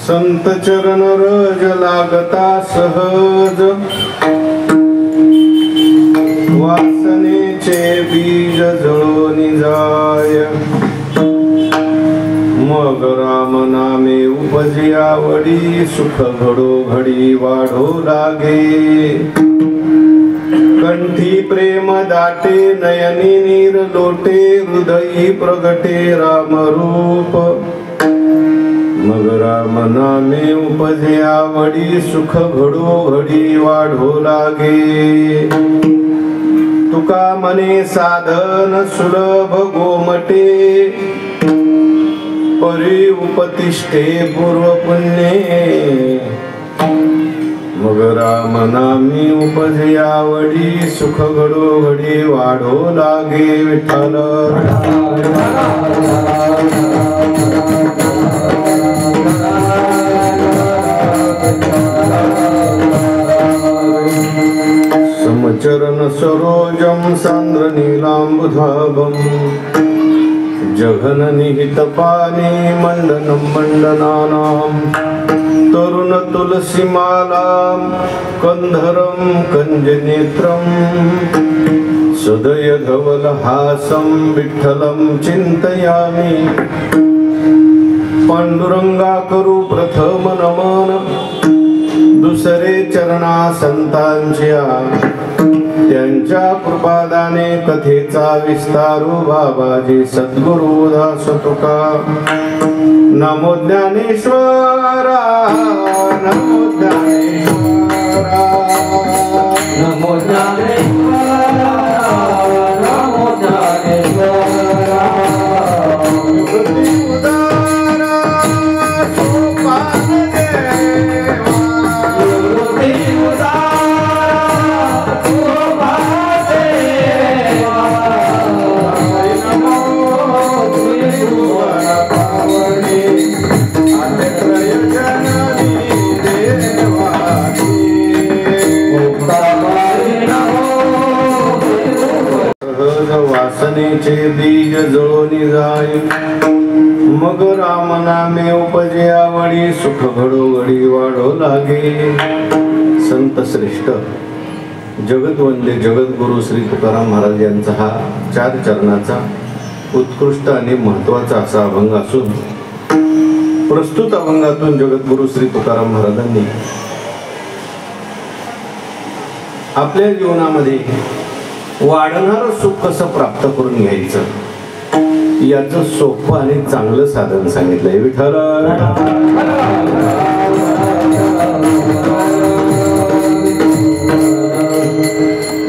संत चरण रज लागता सहज, वासनेचे बीज जळून जाय। मग राम नामे उपजे आवडी, सुख घडो घडी वाढो लागे। कंठी प्रेम दाटे, नयनी नीर लोटे, हृदयी प्रगटे राम रूप। मग राम नामे उपजे आवडी, सुख घडो घडी वाढो लागे। तुका मने साधन सुलभ गोमटे, परी उपतिष्ठे पूर्व पुण्ये। मग राम नामी उपजे आवडी, सुख घडो घडी वाढो लागे। विठ्ठल समचरण सरोजम सांद्र नीलांबुधाभम, जघन निहित पाने मंडनम मंडनानाम। तरुण तुलसी मालाम कंधरम कंजनेत्रम, सदय धवल हासम विठ्ठलम चिंतयामि। पांडुरंगा करू प्रथम नमन, दुसरे चरणा संतांच्या। त्यांच्या कृपादाने कथेचा विस्तारू, बाबाजी सद्गुरु दास तुका। नमो ज्ञानेश्वरा, नमो ज्ञानेश्वरा, नमो ज्ञानेश्वरा, नमो ज्ञानेश्वरा। युगती उदारा सोपान देवा, युगती उदारा सोपान देवा। नमो त्रिभुवन पावनी, आदित्रय जननी देवानी। सहज वासनेचे बीज जळून जाय। मग राम नामे उपजे आवडी, सुख घडो घडी वाढो लागे। संत श्रेष्ठ जगद्वंद्य जगद्गुरु श्री तुकाराम महाराज यांचा हा 4 चरणाचा उत्कृष्ट आणि महत्त्वाचा असा अभंग असून, प्रस्तुत अभंगातून जगद्गुरु श्री तुकाराम महाराजांनी आपल्या जीवनामध्ये वाढणारं सुख कसं प्राप्त करून घ्यायचं याचं सोपं आणि चांगलं साधन सांगितलंय। विठ्ठल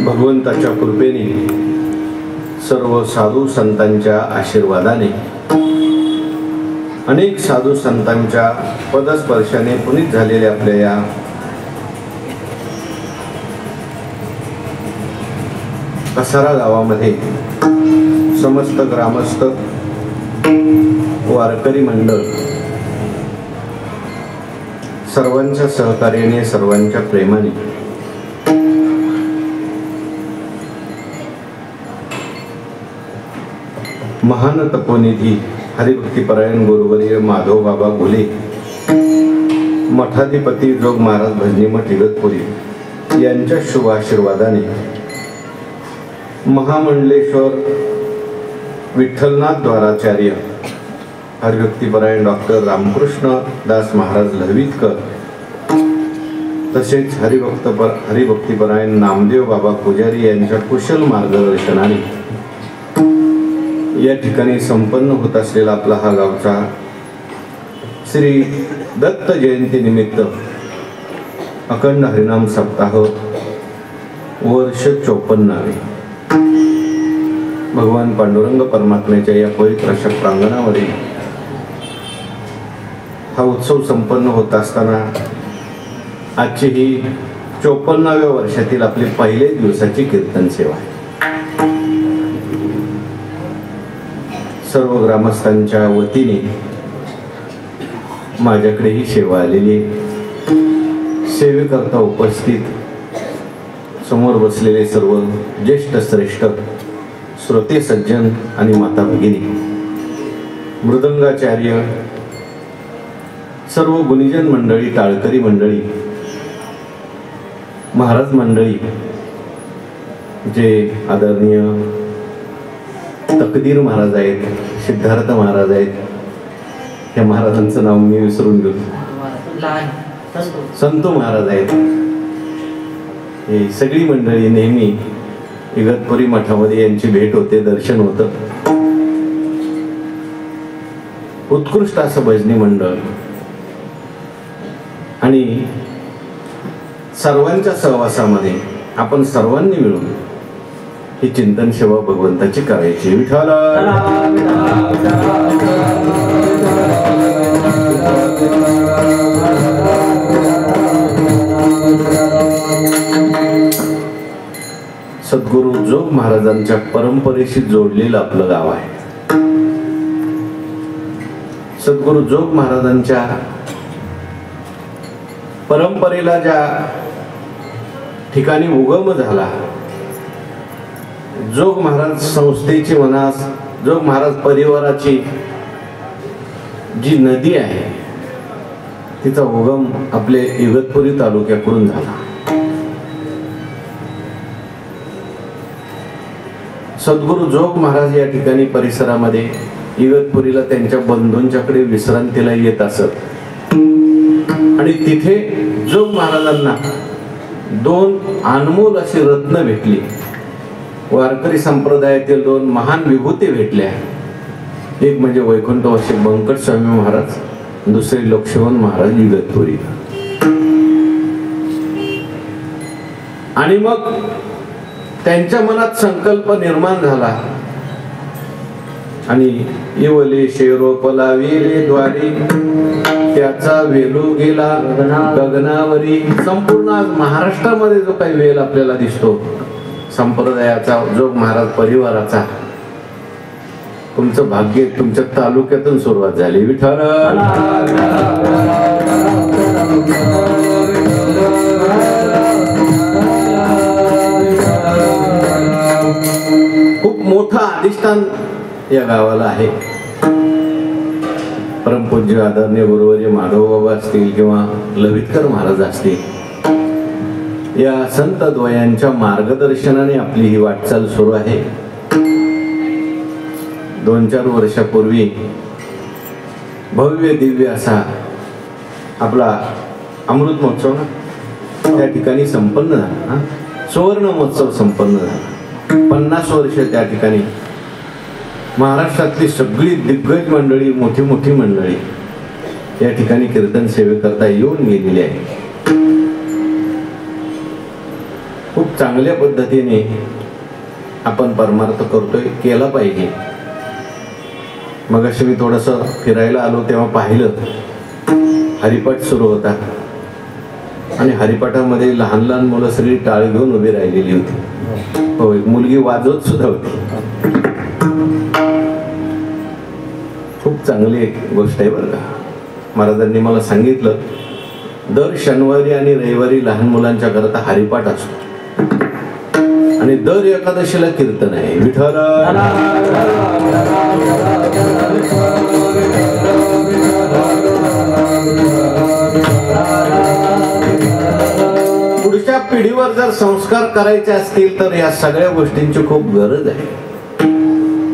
भगवंताच्या कृपेने, सर्व साधू संतांच्या आशीर्वादाने, अनेक साधू संतांच्या पदस्पर्शाने पुनीत झालेल्या आपल्या या कसारा गावामध्ये समस्त ग्रामस्थ, वारकरी मंडळ सर्वांच्या सहकार्याने, सर्वांच्या प्रेमाने महान तपोनिधी हरिभक्तीपरायण गुरुवर्य माधव बाबा घोले, मठाधिपती जोग महाराज भजनी मठ इगतपुरी यांच्या शुभ आशीर्वादाने महामंडलेश्वर विठ्ठलनाथ द्वाराचार्य हरिभक्तीपरायण डॉक्टर रामकृष्ण दास महाराज लहवीतकर, तसेच हरिभक्तीपरायण नामदेव बाबा पुजारी यांच्या कुशल मार्गदर्शनाने या ठिकाणी संपन्न होत असलेला आपला हा गावचा श्री दत्त जयंती निमित्त अखंड हरिनाम सप्ताह वर्ष 54वे भगवान पांडुरंग परमात्म्याच्या या पवित्र अशा प्रांगणामध्ये हा उत्सव संपन्न होत असताना आजची ही 54व्या वर्षातील आपली पहिल्या दिवसाची कीर्तन सेवा आहे। सर्व ग्रामस्थांच्या वतीने माझ्याकडे ही सेवा आलेली आहे। सेवेकरता उपस्थित समोर बसलेले सर्व ज्येष्ठ श्रेष्ठ श्रोते सज्जन आणि माता भगिनी, मृदंगाचार्य सर्व गुणीजन मंडळी, टाळकरी मंडळी, महाराज मंडळी, जे आदरणीय तकदीर महाराज आहेत, सिद्धार्थ महाराज आहेत, या महाराजांचं नाव मी विसरून गेलो, संतू महाराज आहेत, ही सगळी मंडळी नेहमी इगतपुरी मठामध्ये यांची भेट होते, दर्शन होतं. उत्कृष्ट असं भजनी मंडळ आणि सर्वांच्या सहवासामध्ये आपण सर्वांनी मिळून ही चिंतन सेवा भगवंताची करायची. विठ्ठल सद्गुरु जोग महाराजांच्या परंपरेशी जोडलेलं आपलं गाव आहे. सद्गुरु जोग महाराजांच्या परंपरेला ज्या ठिकाणी उगम झाला, जोग महाराज संस्थेची म्हणा, जोग महाराज परिवाराची जी नदी आहे तिचा उगम आपले इगतपुरी तालुक्याकडून झाला. सद्गुरु जोग महाराज या ठिकाणी परिसरामध्ये इगतपुरीला त्यांच्या बंधूंच्याकडे विश्रांतीला येत असत आणि तिथे जोग महाराजांना दोन अनमोल अशी रत्न भेटली. वारकरी संप्रदायातील दोन महान विभूती भेटल्या. एक म्हणजे वैकुंठवासी बंकट स्वामी महाराज, दुसरे लोकशिवन महाराज इगतपुरी. आणि मग त्यांच्या मनात संकल्प निर्माण झाला आणि येवले शेरोपला वेले द्वारी त्याचा वेलू गेला गगनावरी. संपूर्ण आज महाराष्ट्रामध्ये जो काही वेल आपल्याला दिसतो संप्रदायाचा, जोग महाराज परिवाराचा, तुमचं भाग्य तुमच्या तालुक्यातून सुरुवात झाली. विठ्ठल खूप मोठं अधिष्ठान या गावाला आहे. परमपूज्य आदरणीय गुरुवर्य माधव बाबा असतील किंवा लवितकर महाराज असतील, या संत द्वयांच्या मार्गदर्शनाने आपली ही वाटचाल सुरू आहे. 2-4 वर्षापूर्वी भव्य दिव्य असा आपला अमृत महोत्सव ना त्या ठिकाणी संपन्न झाला. सुवर्ण महोत्सव संपन्न झाला. 50 वर्ष त्या ठिकाणी महाराष्ट्रातली सगळी दिग्गज मंडळी, मोठी मोठी मंडळी या ठिकाणी कीर्तन सेवेकरता येऊन गेलेली आहे. खूप चांगल्या पद्धतीने आपण परमार्थ करतोय, केला पाहिजे. मग अशी मी थोडंसं फिरायला आलो तेव्हा पाहिलं हरिपाठ सुरू होता आणि हरिपाठामध्ये लहान लहान मुलं सगळी टाळ घेऊन उभी राहिलेली होती. हो, एक मुलगी वाजवत सुद्धा होती. खूप चांगली गोष्ट आहे बरं का. महाराजांनी मला सांगितलं दर शनिवारी आणि रविवारी लहान मुलांच्या करता हरिपाठ असतो आणि दर एकादशीला कीर्तन आहे. विठ्ठल पुढच्या पिढीवर जर संस्कार करायचे असतील तर या सगळ्या गोष्टींची खूप गरज आहे.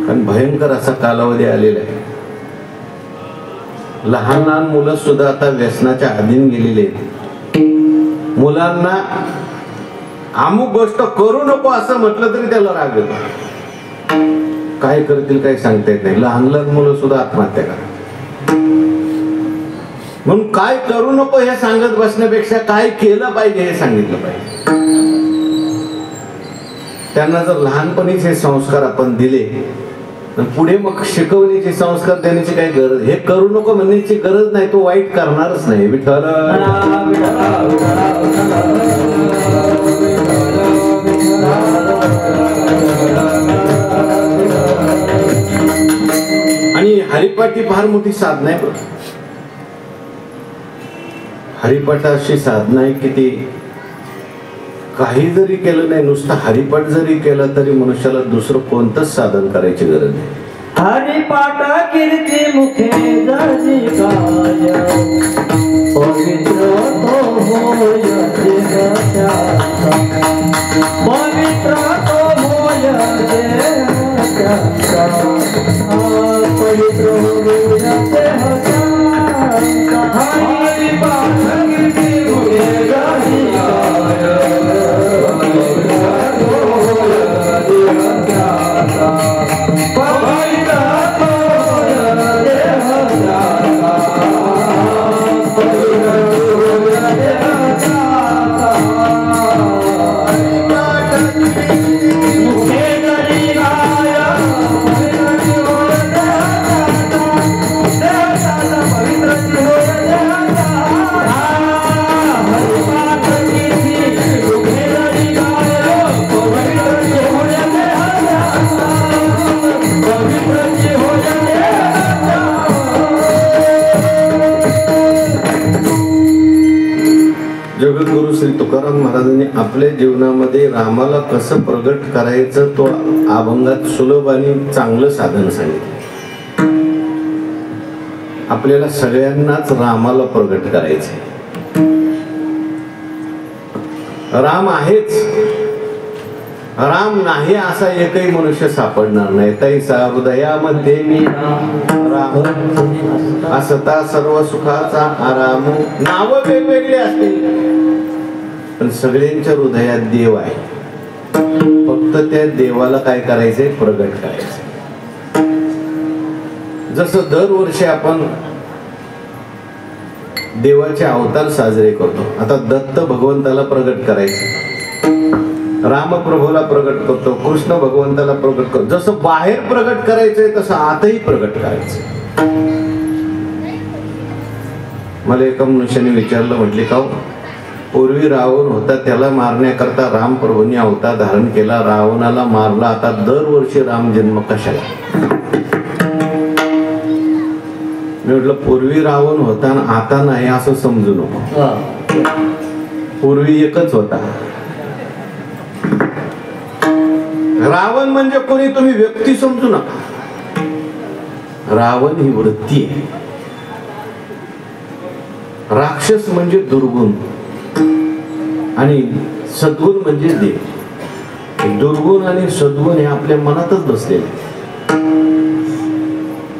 कारण भयंकर असा कालावधी आलेला आहे. लहान लहान मुलं सुद्धा आता व्यसनाच्या अधीन गेलेले आहेत. मुलांना अमुक गोष्ट करू नको असं म्हटलं तरी त्याला राग येतो. काय करतील काही सांगता येत नाही. लहान लहान मुलं सुद्धा आत्महत्या करा. म्हणून काय करू नको हे सांगत बसण्यापेक्षा काय केलं पाहिजे हे सांगितलं पाहिजे. त्यांना जर लहानपणीच हे संस्कार आपण दिले तर पुढे मग शिकवण्याचे संस्कार देण्याची काही गरज, हे करू नको म्हणण्याची गरज नाही. तो वाईट करणारच नाही. विठ्ठल आणि हरिपाठ ही फार मोठी साधना आहे. हरिपाठ अशी साधना आहे की ती काही जरी केलं नाही, नुसतं हरिपाठ जरी केला तरी मनुष्याला दुसरं कोणतंच साधन करायची गरज नाही. हरिपाठ कीर्ती मुखे जरी काय जगद्गुरु श्री तुकाराम महाराजांनी आपल्या जीवनामध्ये रामाला कसं प्रगट करायचं तो अभंगात सुलभ आणि चांगलं साधन सांगितलं. आपल्याला सगळ्यांनाच रामाला प्रगट करायचं. राम आहेच, राम नाही असा एकही मनुष्य सापडणार नाही. तैसा हृदयामध्ये मी राम असता सर्व सुखाचा आराम. नाव वेगवेगळी असतील पण सगळ्यांच्या हृदयात देव आहे. फक्त त्या देवाला काय करायचंय, प्रगट करायचंय. जसं दरवर्षी आपण देवाचे अवतार साजरे करतो. आता दत्त भगवंताला प्रगट करायचं, रामप्रभूला प्रगट करतो, कृष्ण भगवंताला प्रगट करतो. जसं बाहेर प्रगट करायचंय तसं आतही प्रगट करायचं. मला एका मनुष्याने विचारलं, म्हटले का पूर्वी रावण होता त्याला मारण्याकरता रामप्रभूंनी अवतार धारण केला, रावणाला मारला, आता दरवर्षी राम जन्म कशाला? मी म्हटलं पूर्वी रावण होता आणि आता नाही असं समजू नको. पूर्वी एकच होता. रावण म्हणजे कोणी तुम्ही व्यक्ती समजू नका. रावण ही वृत्ती आहे. राक्षस म्हणजे दुर्गुण आणि सद्गुण म्हणजे देव. दुर्गुण आणि सद्गुण हे आपल्या मनातच बसलेले.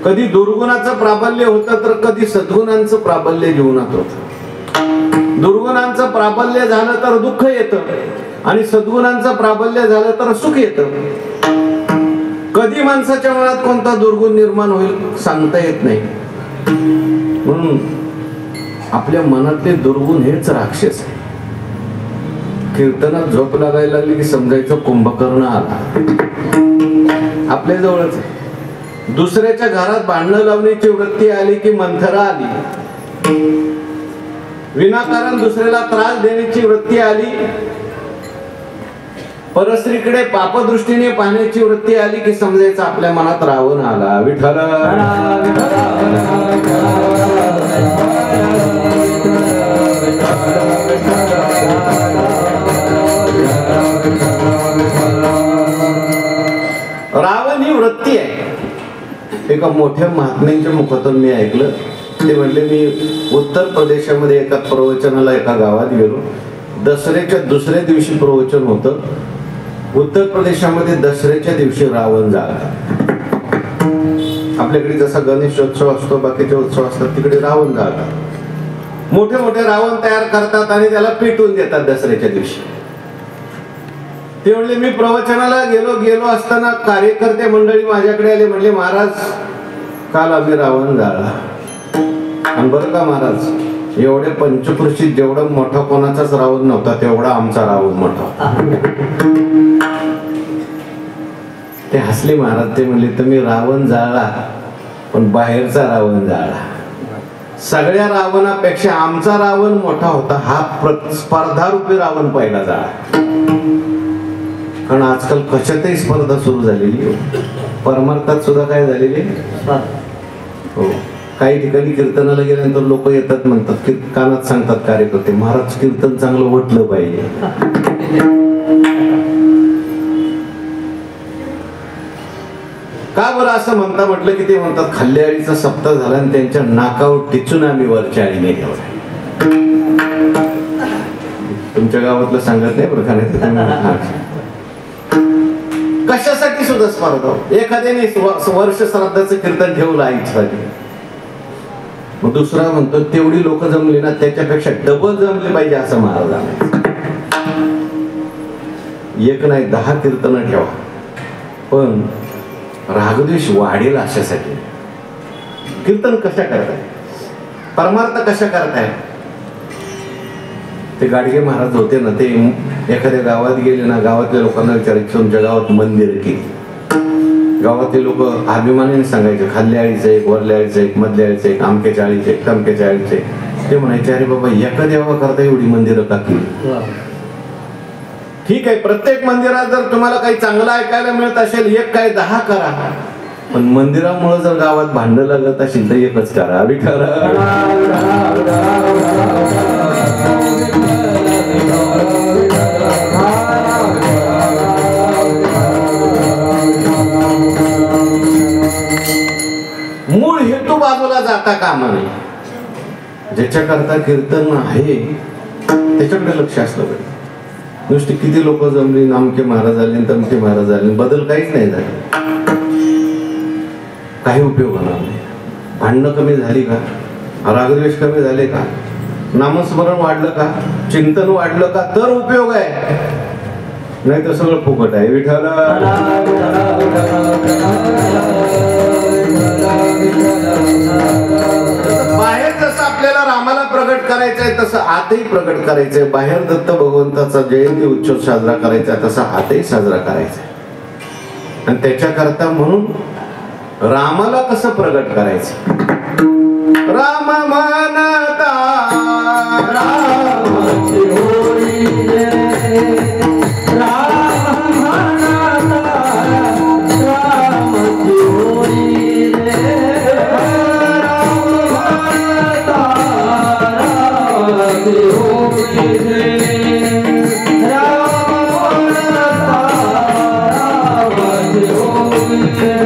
कधी दुर्गुणाचं प्राबल्य होतं तर कधी सद्गुणांचं प्राबल्य जीवनात होतं. दुर्गुणांचं प्राबल्य झालं तर दुःख येतं आणि सद्गुणांचं प्राबल्य झालं तर सुख येतं. कधी माणसाच्या मनात कोणता दुर्गुण निर्माण होईल सांगता येत नाही. म्हणून आपल्या मनातले दुर्गुण हेच राक्षस आहे. कीर्तनात झोप लागायला लागली की समजायचं कुंभकर्ण आला आपल्या जवळच. दुसऱ्याच्या घरात भांडणं लावण्याची वृत्ती आली की मंथरा आली. विनाकारण दुसऱ्याला त्रास देण्याची वृत्ती आली, परस्त्रीकडे पापदृष्टीने पाहण्याची वृत्ती आली की समजायचं आपल्या मनात रावण आला. विठ्ठल रावण ही वृत्ती आहे. एका मोठ्या महात्म्यांच्या मुखातून मी ऐकलं. ते म्हणले, मी उत्तर प्रदेशामध्ये एका प्रवचनाला एका गावात गेलो. दसऱ्याच्या दुसऱ्या दिवशी प्रवचन होतं. उत्तर प्रदेशामध्ये दसऱ्याच्या दिवशी रावण जाळला. आपल्याकडे जसा गणेशोत्सव असतो, बाकीचे उत्सव असतात, तिकडे रावण जाळतात. मोठे मोठे रावण तयार करतात आणि त्याला पेटवून देतात दसऱ्याच्या दिवशी. ते म्हणले, मी प्रवचनाला गेलो असताना कार्यकर्ते मंडळी माझ्याकडे आले. म्हणले, महाराज काल आम्ही रावण जाळला. आणि बरं का महाराज, एवढे पंचकृषीत जेवढा मोठा कोणाचाच रावण नव्हता तेवढा आमचा रावण मोठा. ते हसले महाराज. ते म्हणले, तुम्ही रावण जाळला पण बाहेरचा रावण जाळला. सगळ्या रावणापेक्षा आमचा रावण मोठा होता. हा स्पर्धा रूपी रावण पहिला जाळा. कारण आजकाल कशातही स्पर्धा सुरू झालेली. परमार्थात सुद्धा काय झालेली हो. काही ठिकाणी कीर्तनाला गेल्यानंतर लोक येतात, म्हणतात की कानात सांगतात कार्यकर्ते, महाराज कीर्तन चांगलं वाटलं पाहिजे. का बरं असं म्हणता म्हटलं की ते म्हणतात खल्लेआळीचा सप्ताह झाला आणि त्यांच्या नाकावर टिचून आम्ही वरच्या आळीने ठेवला. तुमच्या गावातलं सांगत नाही प्रकारे. कशासाठी सुद्धा स्पर्धा. एखाद्याने वर्ष श्राद्धाचं कीर्तन ठेवलं आईसाठी, मग दुसरा म्हणतो तेवढी लोक जमली ना त्याच्यापेक्षा डबल जमले पाहिजे असं महाराजांना. एक नाही 10 कीर्तन ठेवा, पण रागद्वेष वाढेल अशासाठी. कीर्तन कशा करताय, परमार्थ कशा करताय. ते गाडगे महाराज होते ना, ते एखाद्या गावात गेले ना, गावातल्या लोकांना विचारायचे तुमच्या गावात मंदिर किती. गावातले लोक अभिमानाने सांगायचे खाल्ल्या आळीचं एक, वरल्या आळीचं एक, मधल्या आळीचं एक, आमक्याच्या आळीचं एक, तमक्याच्या आळीचं एक. ते म्हणायचे अरे बाबा एका देवा करता एवढी मंदिरं का केली. ठीक आहे, प्रत्येक मंदिरात जर तुम्हाला काही चांगलं ऐकायला मिळत असेल, एक काय 10 करा, पण मंदिरामुळे जर गावात भांडण लागत असेल तर एकच करा. विठ्ठल मूळ हेतू बाजूला जाता कामा नये. ज्याच्याकरता कीर्तन आहे त्याच्याकडे लक्ष असलं पाहिजे. नुसते किती लोक जमली, नामके महाराज आले, तमके महाराज आले, बदल काहीच नाही झाले, काही उपयोग होणार नाही. भांडणं कमी झाली का, रागद्वेष कमी झाले का, नामस्मरण वाढलं का, चिंतन वाढलं का, तर उपयोग आहे. नाही तर सगळं फुकट आहे. विठ्ठल बाहेर जसं आपल्याला रामाला प्रगट करायचंय तसं आतही प्रगट करायचंय. बाहेर दत्त भगवंताचा जयंती उत्सव साजरा करायचा तसा आतही साजरा करायचा. आणि त्याच्याकरता म्हणून रामाला कसं प्रगट करायचं. राम म्हणता रामाची होळी रे, राम म्हणता रामाची होळी रे, राम म्हणता रामाची होळी रे, राम म्हणता रामाची होळी रे.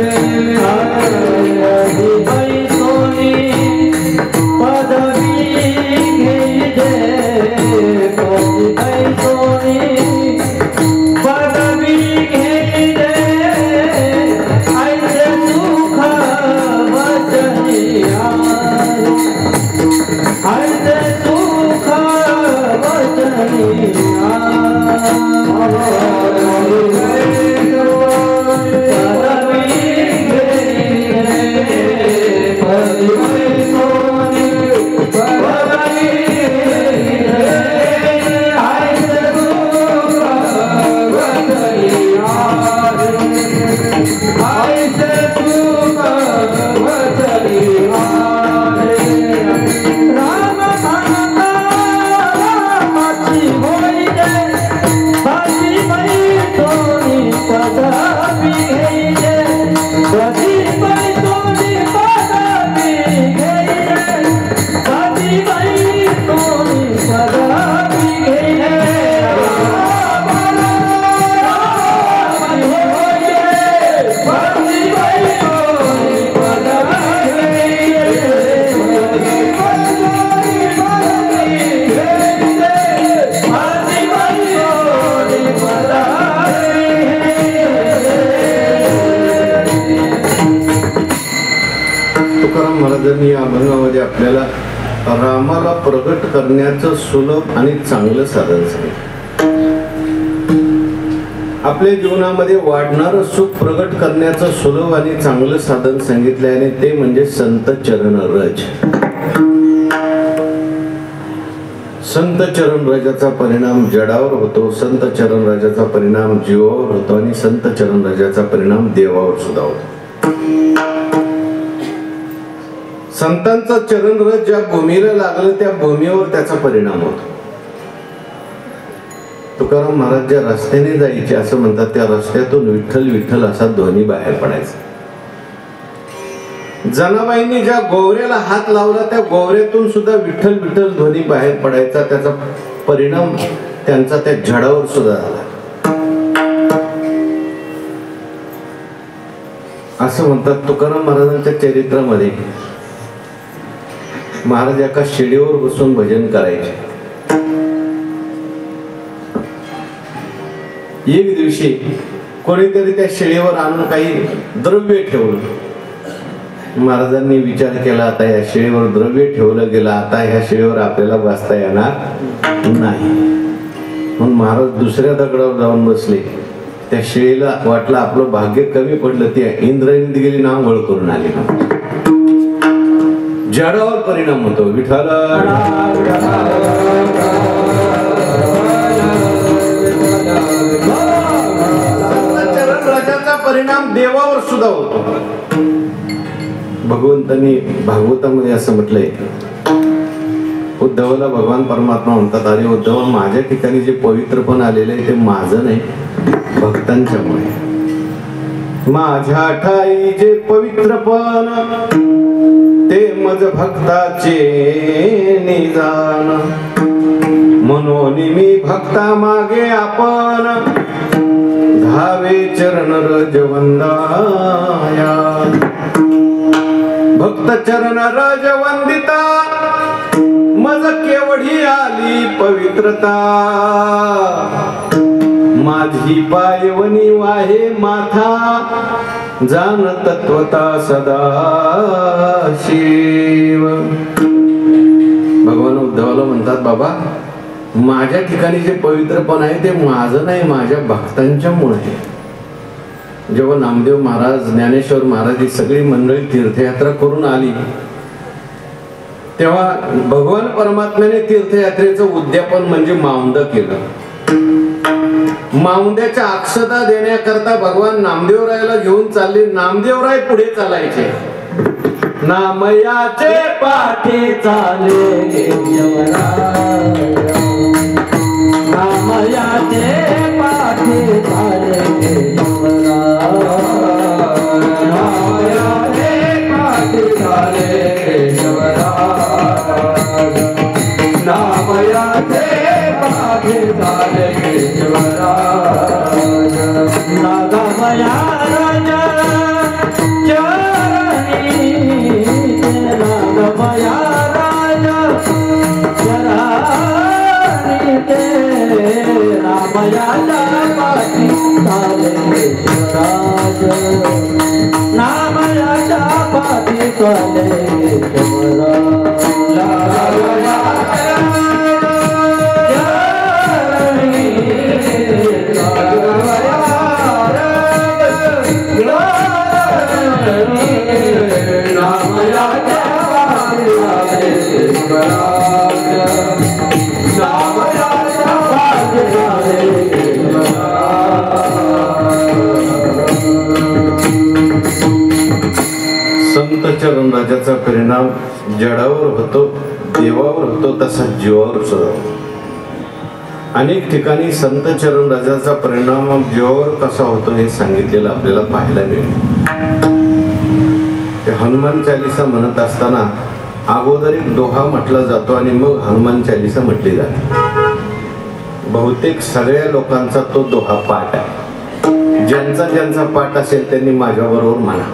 महाराजांनी या अभंगामध्ये आपल्याला रामाला प्रगट करण्याचं सुलभ आणि चांगलं साधन सांगितलं. आपल्या जीवनामध्ये वाढणारं सुख प्रगट करण्याचं सुलभ आणि चांगलं साधन सांगितलं आणि ते म्हणजे संत चरण रज. संत चरण रजाचा परिणाम जडावर होतो, संत चरण रजाचा परिणाम जीवावर होतो आणि संत चरण रजाचा परिणाम देवावर सुद्धा होतो. संतांचा चरण रज ज्या भूमीला लागलं त्या भूमीवर त्याचा परिणाम होतो. तुकाराम महाराज ज्या रस्त्याने जायचे असं म्हणतात, त्या रस्त्यातून विठ्ठल विठ्ठल असा ध्वनी बाहेर पडायचा. जनाबाईंनी ज्या गोवऱ्याला हात लावला त्या गोवऱ्यातून सुद्धा विठ्ठल विठ्ठल ध्वनी बाहेर पडायचा. त्याचा परिणाम त्यांचा त्या झाडावर सुद्धा झाला. असं म्हणतात तुकाराम महाराजांच्या चरित्रामध्ये महाराज एका शिडीवर बसून भजन करायचे. एक दिवशी कोणीतरी त्या शिडीवर आणून काही द्रव्य ठेवलं महाराजांनी विचार केला, आता या शिळेवर द्रव्य ठेवलं गेलं, आता ह्या शिळेवर आपल्याला बसता येणार नाही. म्हणून महाराज दुसऱ्या दगडावर जाऊन बसले. त्या शिळेला वाटलं आपलं भाग्य कमी पडलं, ती इंद्रायणी गेली नाव वळ करून आली. जडावर परिणाम होतो. विठ्ठल राजाचा परिणाम देवावर सुद्धा होतो. भगवंतांनी भागवतामध्ये असं म्हटलंय, उद्धवाला भगवान परमात्मा म्हणतात, अरे उद्धव, माझ्या ठिकाणी जे पवित्रपण आलेलं आहे ते माझं नाही, भक्तांच्यामुळे. माझ्या ठाई जे पवित्रपण ते मज भक्ताचे निदान. म्हणून मी भक्ता मागे आपण धावे चरण रजवंदाया. भक्त चरण रजवंदिता मज केवढी आली पवित्रता. माझी पायवनी वाहे माथा जाण तत्वता सदा शिव. भगवान उद्धवाला म्हणतात, बाबा माझ्या ठिकाणी जे पवित्रपण आहे ते माझं नाही, माझ्या भक्तांच्यामुळे आहे. जेव्हा नामदेव महाराज, ज्ञानेश्वर महाराज ही सगळी मंडळी तीर्थयात्रा करून आली, तेव्हा भगवान परमात्म्याने तीर्थयात्रेचं उद्यापन म्हणजे माउंद केलं. माउंद्याच्या अक्षता देण्याकरता भगवान नामदेवरायाला घेऊन चालले. नामदेवराय पुढे चालायचे. नामयाचे पाठी चाले नामयाचे पाठी चाले नामयाचे पाठी चाले नामयाचे पाठी चाले नागमया राजा चरणी नागमया राजा चरणी ते नामयाच्या पाठी चाले राज नामयाच्या पाठी चाले संत चरण राजाचा परिणाम जडावर होतो, देवावर होतो, तसा जीवावर सुद्धा. अनेक ठिकाणी संत चरण राजाचा परिणाम जीवावर कसा होतो हे सांगितलेलं आपल्याला पाहायला मिळेल. हनुमान चालीसा म्हणत असताना अगोदर एक दोहा म्हटला जातो आणि मग हनुमान चालीसा म्हटली जाते. बहुतेक सगळ्या लोकांचा तो दोहा पाठ आहे. ज्यांचा ज्यांचा पाठ असेल त्यांनी माझ्या बरोबर म्हणा.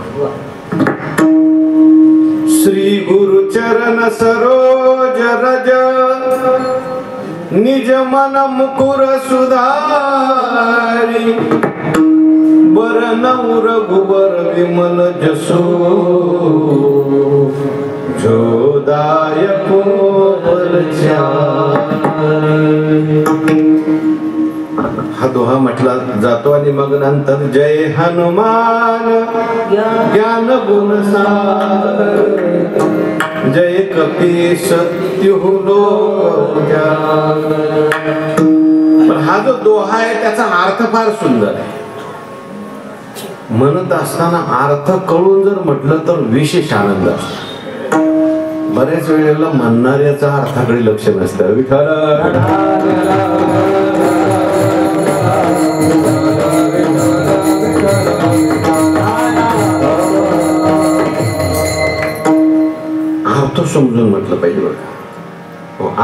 श्री गुरु चरण सरोज रज निज मन मुकुर सुधारी. बरनौ रघुबर विमल जसो जो दायको हा दोहा म्हटला जातो आणि मग नंतर जय हनुमान ज्ञान गुण सागर जय कपीश सत्यु लोक जागर. हा जो दोहा आहे त्याचा अर्थ फार सुंदर आहे. म्हणत असताना अर्थ कळून जर म्हटलं तर विशेष आनंद असतो. बऱ्याच वेळेला म्हणणाऱ्याचा अर्थाकडे लक्ष नसतं. विठ्ठल अर्थ समजून म्हटलं पाहिजे बघा.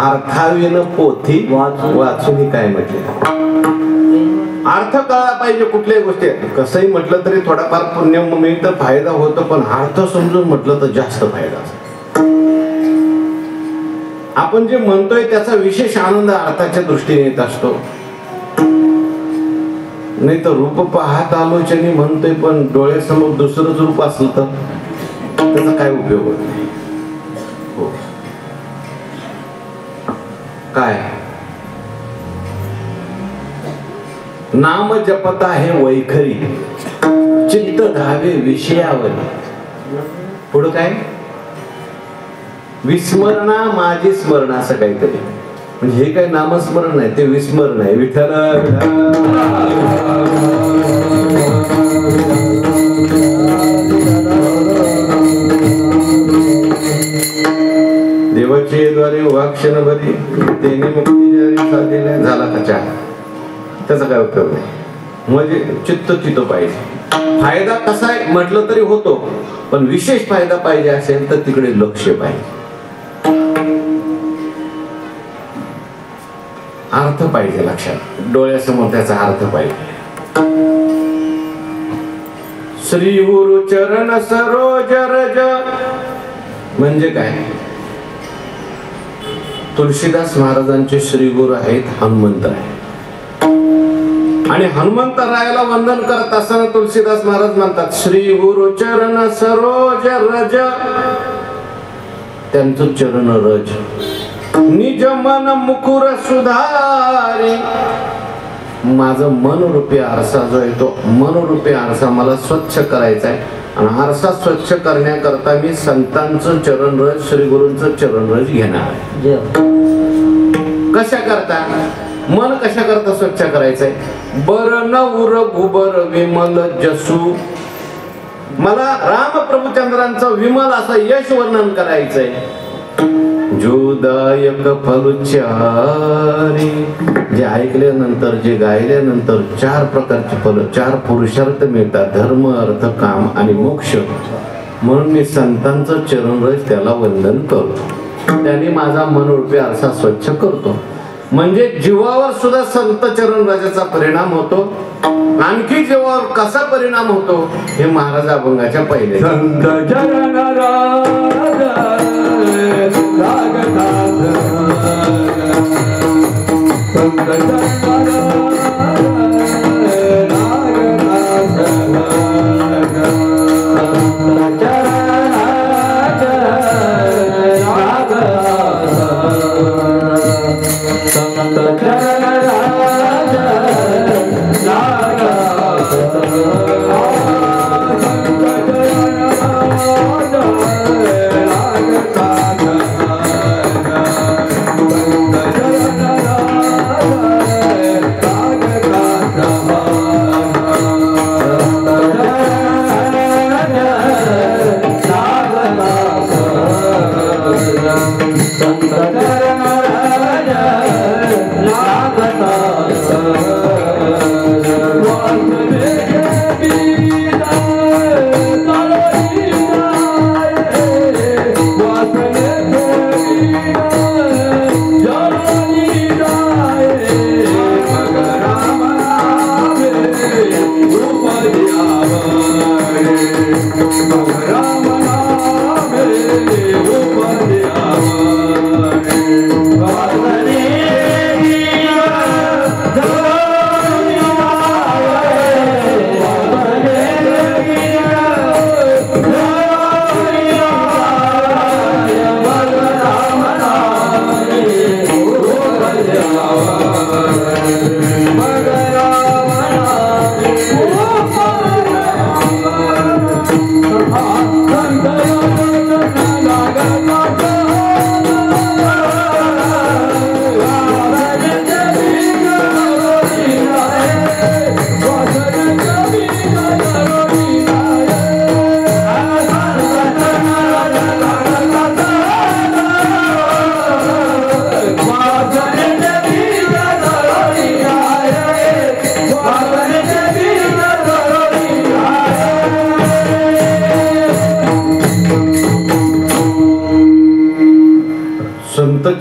अर्थावेन पोथी वाचून काय म्हटले, अर्थ कळला पाहिजे कुठल्याही गोष्टी. कसंही म्हटलं तरी थोडाफार पुण्य मिळतं, फायदा होतो, पण अर्थ समजून म्हटलं तर जास्त फायदा असतो. आपण जे म्हणतोय त्याचा विशेष आनंद अर्थाच्या दृष्टीने येत असतो. नाही तर रूप पाहत आलोचनी म्हणतोय पण डोळ्यासमोर दुसरंच रूप असलं तर त्याचा काय उपयोग होत नाही. हो काय नाम जपता हे वैखरी चित्त धावे विषयावर. पुढं काय विस्मरणा माझी स्मरण असं काहीतरी. म्हणजे हे काय नामस्मरण नाही, ते विस्मरण आहे. विठ्ठल देवाचे द्वारे वाक्षण भरी तेने मुक्ती साधलेला झाला त्याच्या. त्याचा काय उपयोग नाही. म्हणजे चित्त तिथं पाहिजे. फायदा कसा आहे म्हटलं तरी होतो, पण विशेष फायदा पाहिजे असेल तर तिकडे लक्ष पाहिजे, अर्थ पाहिजे लक्षात, डोळ्यासमोर त्याचा अर्थ पाहिजे. श्री गुरु चरण सरोज रज म्हणजे काय. तुलसीदास महाराजांचे श्री गुरु आहेत हनुमंत राय. आणि हनुमंतरायाला वंदन करत असताना तुलसीदास महाराज म्हणतात श्री गुरु चरण सरोज रज. त्यांचं चरण रज. निज मन मुकुर सुधारी. माझं मनरूपी आरसा जो आहे तो मनरूपी आरसा मला स्वच्छ करायचा आहे. आणि आरसा स्वच्छ करण्याकरता मी संतांचं चरणरज श्री गुरूंचं चरणरज घेणार आहे. कशा करता मन कशा करता स्वच्छ करायचंय. बर नवर गुबर विमल जसू. मला रामप्रभुचंद्रांचं विमल असं यश वर्णन करायचंय. जोदायक फलचारी. जे ऐकल्यानंतर जे गायल्यानंतर 4 प्रकारचे फल 4 पुरुषार्थ मिळतात. धर्म अर्थ काम आणि मोक्ष. म्हणून मी संतांचं चरणरज त्याला वंदन करतो. त्याने माझा मनरूपी आरसा स्वच्छ करतो. म्हणजे जीवावर सुद्धा संत चरणराजाचा परिणाम होतो. आणखी जीवावर कसा परिणाम होतो हे महाराज अभंगाच्या पहिले. संत चरण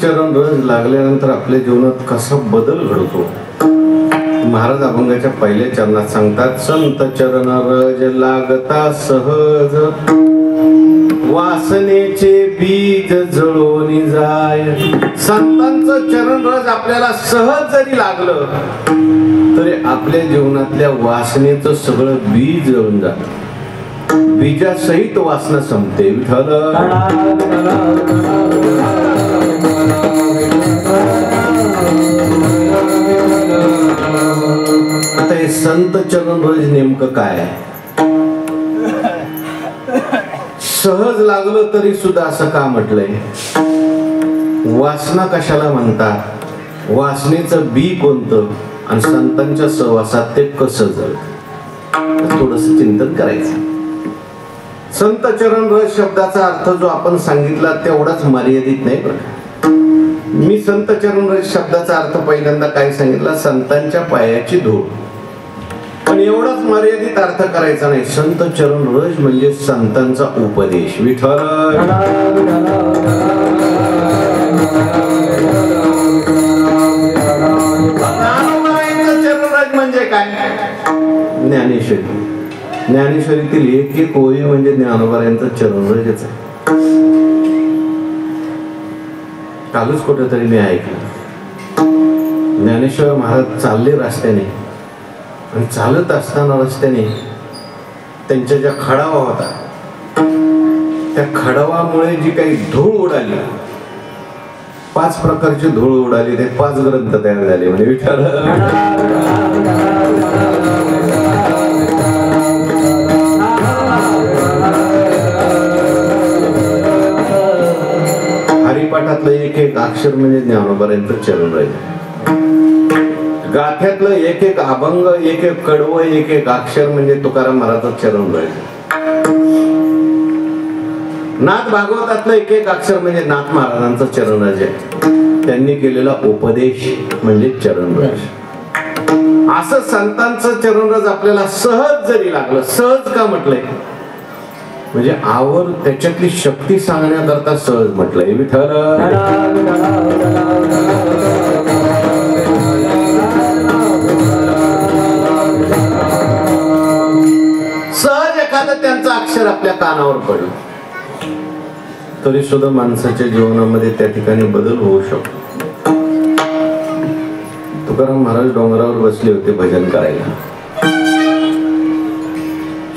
चरण रज लागल्यानंतर आपल्या जीवनात कसा बदल घडतो महाराज अभंगाच्या पहिल्या चरणात सांगतात. संत चरण रज लागता सहज वासनेचे बीज जळून जाय. संतांचं चरण रज आपल्याला सहज जरी लागलं तरी आपल्या जीवनातल्या वासनेचं सगळं बीज जळून जात. बीजासहित वासना संपते. विठ्ठल आता हे संत चरण रज नेमकं काय? सहज लागलं तरी सुद्धा असं का म्हटलंय? वासना कशाला म्हणतात? वासनेचं बी कोणतं आणि संतांच्या सहवासात ते कसं जळतं? थोडस चिंतन करायचं. संत चरण रज शब्दाचा अर्थ जो आपण सांगितला तेवढाच मर्यादित नाही बरं. मी संत चरण रज शब्दाचा अर्थ पहिल्यांदा काय सांगितला? संतांच्या पायाची धूळ. पण एवढाच मर्यादित अर्थ करायचा नाही. संत चरण रज म्हणजे संतांचा उपदेश. विठ्ठल चरण रज म्हणजे काय? ज्ञानेश्वरी. ज्ञानेश्वरीतील एक एक ओळी म्हणजे ज्ञानोबारायांचं चरण रजच आहे. कालच कुठेतरी मी ऐकलं, ज्ञानेश्वर महाराज चालले रस्त्याने आणि चालत असताना रस्त्याने त्यांच्या ज्या खडावा होता त्या खडावामुळे जी काही धूळ उडाली, 5 प्रकारची धूळ उडाली, ते 5 ग्रंथ तयार झाले. म्हणजे विठ्ठल हरिपाठातलं एक एक अक्षर म्हणजे ज्ञानोबारायांचं चरण राहिलं. गाथ्यातलं एक एक अभंग, एक एक कडवं, एक एक अक्षर म्हणजे तुकाराम महाराजांचं चरण राहिलं. नाथ भागवतातलं एक एक अक्षर म्हणजे नाथ महाराजांचं चरणराज आहे. त्यांनी केलेला उपदेश म्हणजे चरणराज. असं संतांचं चरणराज आपल्याला सहज जरी लागलं, सहज का म्हटलंय? म्हणजे आवर त्याच्यातली शक्ती सांगण्याकरता सहज म्हटलंय. विठ्ठल सहज एखादं त्यांचं अक्षर आपल्या कानावर पडलं तरी सुद्धा माणसाच्या जीवनामध्ये त्या ठिकाणी बदल होऊ शकतो. तुकाराम महाराज डोंगरावर बसले होते भजन करायला.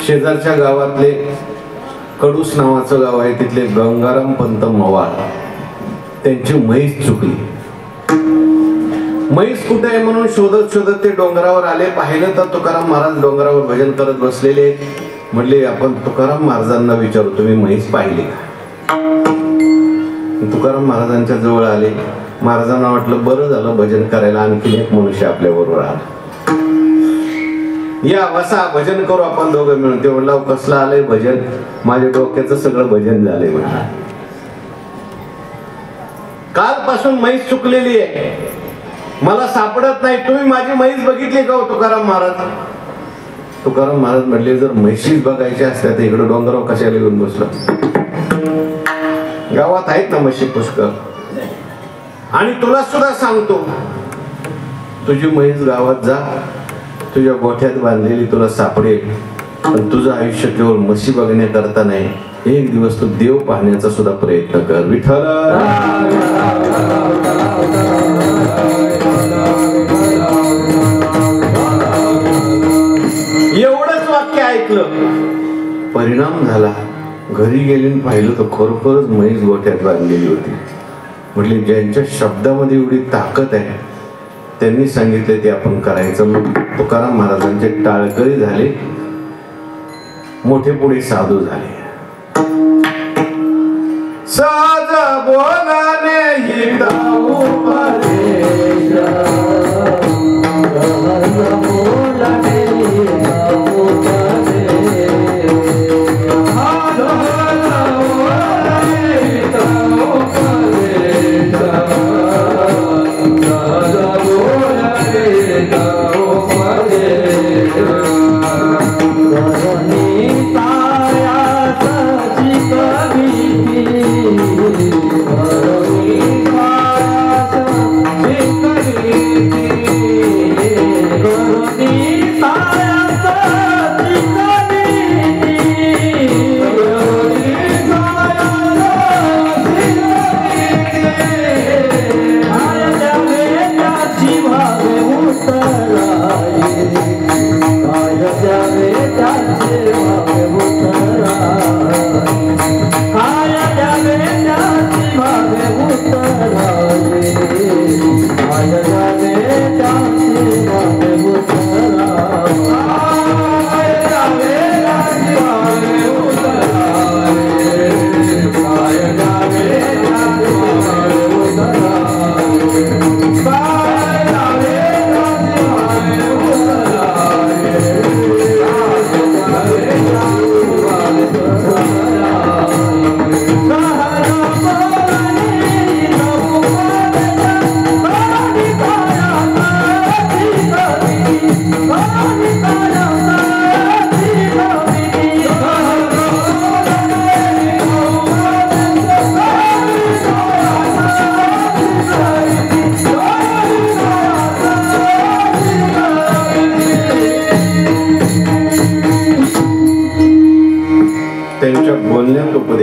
शेजारच्या गावातले कडूस नावाचं गाव आहे, तिथले गंगाराम पंत मवाळ, त्यांची म्हैस चुकली. म्हैस कुठे आहे म्हणून शोधत शोधत ते डोंगरावर आले. पाहिलं तर तुकाराम महाराज डोंगरावर भजन करत बसलेले. म्हटले आपण तुकाराम महाराजांना विचारू, तुम्ही म्हैस पाहिली का? तुकाराम महाराजांच्या जवळ आले. महाराजांना वाटलं बरं झालं भजन करायला आणखी एक मनुष्य आपल्या बरोबर आला. या बसा भजन करू आपण दोघं मिळून. ते म्हणलं कसलं आलंय भजन? माझ्या डोक्याचं सगळं भजन झालंय म्हणा. कालपासून म्हैस चुकलेली आहे, मला सापडत नाही. तुम्ही माझी म्हैस बघितली का हो तुकाराम महाराज? तुकाराम महाराज म्हटले जर म्हैशीच बघायची असत्या तर इकडे डोंगरावर कशाला घेऊन बसला? गावात आहेत ना म्हशी पुष्कळ. आणि तुला सुद्धा सांगतो, तुझी म्हैस गावात जा, तुझ्या गोठ्यात बांधलेली तुला सापडेल. पण तुझं आयुष्य केवळ म्हशी बघण्याकरता नाही, एक दिवस तू देव पाहण्याचा सुद्धा प्रयत्न कर. विठ्ठल एवढंच वाक्य ऐकलं, परिणाम झाला. घरी गेले पाहिलं तर खरोखरच म्हैस गोठ्यात बांधलेली होती. म्हटले ज्यांच्या शब्दामध्ये एवढी ताकद आहे त्यांनी सांगितले ते आपण करायचं. मग तुकाराम महाराजांचे टाळकरी झाले, मोठे पुढे साधू झाले. सहज बोलाने Victory!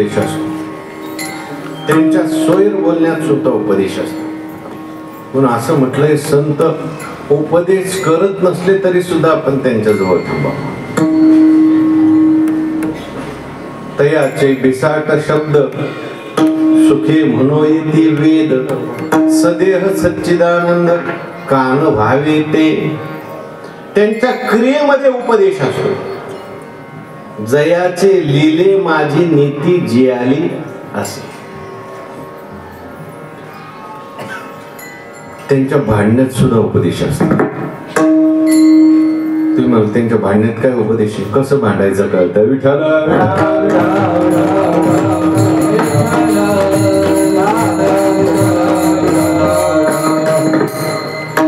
उपदेश असतो, त्यांच्या सोयीर बोलण्यात सुद्धा उपदेश असतो. म्हणून असं म्हटलंय, संत उपदेश करत नसले तरी सुद्धा आपण त्यांच्या जवळ थांबावं. तयाचे बिसाट शब्द सुखे म्हणो येती वेद, सदेह सच्चिदानंद कान व्हावे ते. त्यांच्या क्रियेमध्ये उपदेश असतो. जयाचे लिले माझी नीती जियाली असे. त्यांच्या भांडण्यात सुद्धा उपदेश असतो. तुम्ही मला त्यांच्या भांडण्यात काय उपदेश आहे, कसं भांडायचं कळतं. विठाला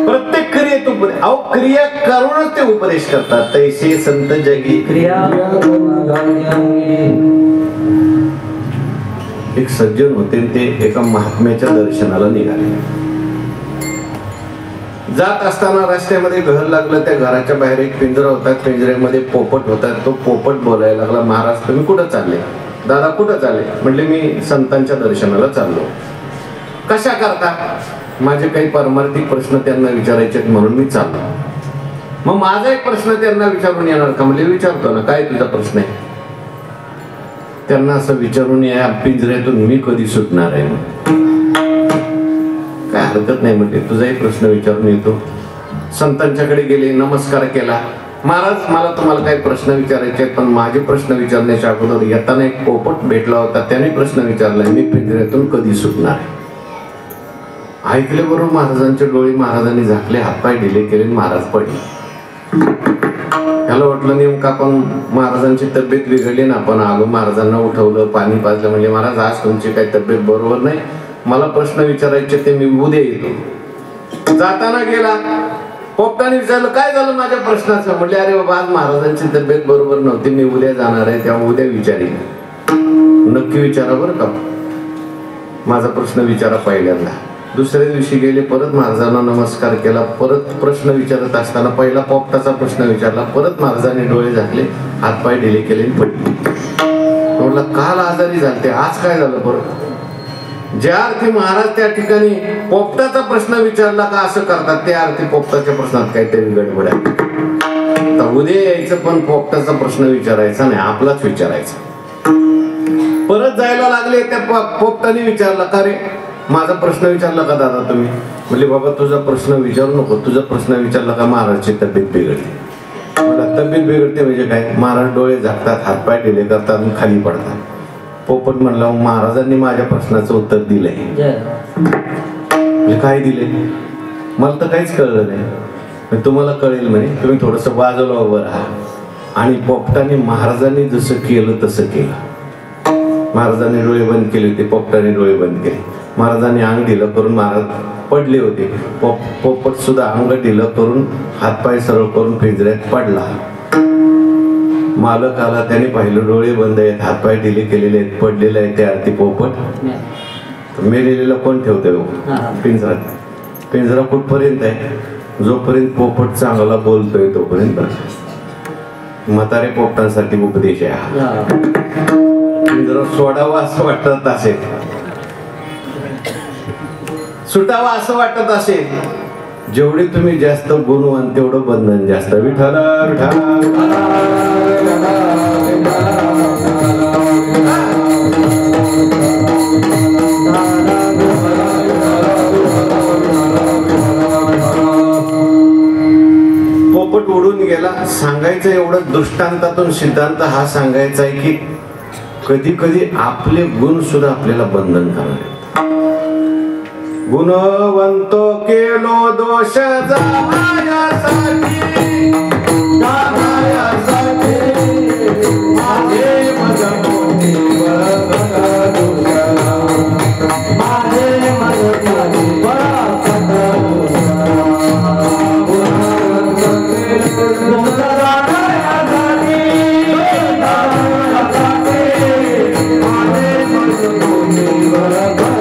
प्रत्येक क्रियेत उपदेश. अहो, क्रिया करूनच ते उपदेश करतात. तैसे संत जगी क्रिया. एक सज्जन होते, ते एका महात्म्याच्या दर्शनाला निघाले. जात असताना रस्त्यामध्ये घर लागलं. त्या घराच्या बाहेर एक पिंजरा होता, पिंजऱ्यामध्ये पोपट होता. तो पोपट बोलायला लागला, महाराज तुम्ही कुठं चालले? दादा कुठं चालले? म्हटले मी संतांच्या दर्शनाला चाललो. कशा करता? माझे काही पारमार्थिक प्रश्न त्यांना विचारायचे म्हणून मी चाललो. मग माझा एक प्रश्न त्यांना विचारून येणार का? म्हणजे विचारतो ना, काय तुझा प्रश्न आहे? त्यांना असं विचारून या पिंजऱ्यातून मी कधी सुटणार आहे? काय हरकत नाही म्हटले, तुझाही प्रश्न विचारून येतो. संतांच्याकडे गेले, नमस्कार केला. महाराज मला तुम्हाला काही प्रश्न विचारायचे आहेत, पण माझे प्रश्न विचारण्याच्या अगोदर येताना एक पोपट भेटला होता, त्याने प्रश्न विचारला, मी पिंजऱ्यातून कधी सुटणार? ऐकले बरोबर महाराजांचे डोळे महाराजांनी झाकले, हातपाय ढिले केले, महाराज पडले. त्याला वाटलं नेमकं आपण महाराजांची तब्येत बिघडली ना, आपण आलो, महाराजांना उठवलं, पाणी पाजलं. म्हणजे महाराज आज तुमची काही तब्येत बरोबर नाही, मला प्रश्न विचारायचे ते मी उद्या येतो. जाताना गेला, पोपटाने विचारलं काय झालं माझ्या प्रश्नाचं? म्हटले अरे बाबा आज महाराजांची तब्येत बरोबर नव्हती, मी उद्या जाणार आहे, तेव्हा उद्या विचारीन. नक्की विचारा बरं का, माझा प्रश्न विचारा पहिल्यांदा. दुसऱ्या दिवशी गेले, परत महाराजांना नमस्कार केला, परत प्रश्न विचारत असताना पहिला पोपटाचा प्रश्न विचारला, परत महाराजांनी डोळे झाकले, हातपाय ढिले केले, पडले. म्हटलं काल आजारी झालते, आज काय झालं? परत ज्या अर्थी महाराज त्या ठिकाणी पोपटाचा प्रश्न विचारला का असं करतात, त्या अर्थी पोपटाच्या प्रश्नात काहीतरी गडबड आहे. तर उद्या यायचं, पण पोपटाचा प्रश्न विचारायचा नाही, आपलाच विचारायचा. परत जायला लागले, त्या पोपटाने विचारला का रे माझा प्रश्न विचारला का दादा तुम्ही? म्हणजे बाबा तुझा प्रश्न विचारू नको, तुझा प्रश्न विचारला का महाराजची तब्येत बिघडली. मला तब्येत बिघडते म्हणजे काय? महाराज डोळे झाकतात, हातपाय ढिले करतात आणि खाली पडतात. पोपट म्हणला महाराजांनी माझ्या प्रश्नाचं उत्तर दिलंय. म्हणजे काय दिले? मला तर काहीच कळलं नाही. तुम्हाला कळेल म्हणे, तुम्ही थोडस बाजूला उभं राहा. आणि पोपटाने महाराजांनी जसं केलं तसं केलं. महाराजांनी डोळे बंद केले होते, पोपटाने डोळे बंद केले. महाराजांनी अंग ढिलं करून महाराज पडले होते. पोपट सुद्धा अंग ढिलं करून हातपाय सरळ करून पिंजऱ्यात पडला. मालक आला, त्याने पाहिलं डोळे बंद आहेत, हातपाय ढिले केलेले आहेत, पडलेले आहेत. त्या अर्थी पोपट मेलेला कोण ठेवतोय? पिंजरा. पिंजरा कुठपर्यंत आहे? जोपर्यंत पोपट चांगला बोलतोय तोपर्यंत. म्हातारे पोपटांसाठी उपदेश आहे. पिंजरा सोडावा असं वाटत असेल, सुटावा असं वाटत असेल, जेवढे तुम्ही जास्त गुणवान तेवढं बंधन जास्त. विठाला पोपट उडून गेला. सांगायचं एवढं दृष्टांतातून सिद्धांत हा सांगायचा आहे की कधी कधी आपले गुण सुद्धा आपल्याला बंधन करणार. गुणवंतो केलो दोष जाण्यासाठी, माझे मन मोठी बळकट दोषा, माझे मन मोठी बळकट दोषा. गुणवंत केलो दोष जाण्यासाठी, माझे मन मोठी बळकट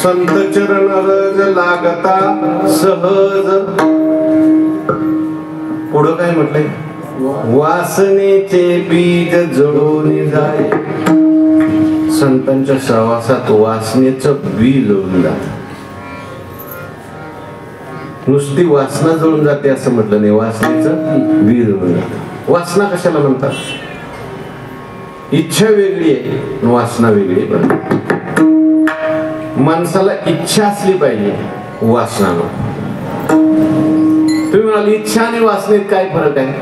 संत चरण रज लागता, सहज. पुढं काय म्हटलंय? वासनेचे बीज जळून जाय. संतांच्या सहवासात वासनेचं बी जळून जात. नुसती वासना जळून जाते असं म्हटलं नाही, वासनेचं बी जळून जात. वासना कशाला म्हणतात? इच्छा वेगळी आहे, वासना वेगळी आहे. माणसाला इच्छा असली पाहिजे, वासना नको. तुम्ही म्हणाल इच्छा आणि वासनेत काय फरक आहे?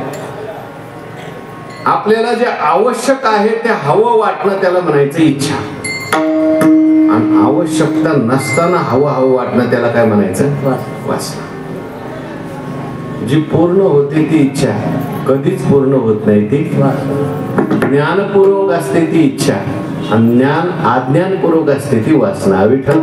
आपल्याला जे आवश्यक आहे ते हवं वाटणं त्याला म्हणायचं इच्छा, आणि आवश्यकता नसताना हवं वाटणं त्याला काय म्हणायचं? वासना. जी पूर्ण होते ती इच्छा, कधीच पूर्ण होत नाही ती ज्ञानपूर्वक असते ती इच्छा, आणि ज्ञान अज्ञानपूर्वक असते ती वासना. विठ्ठल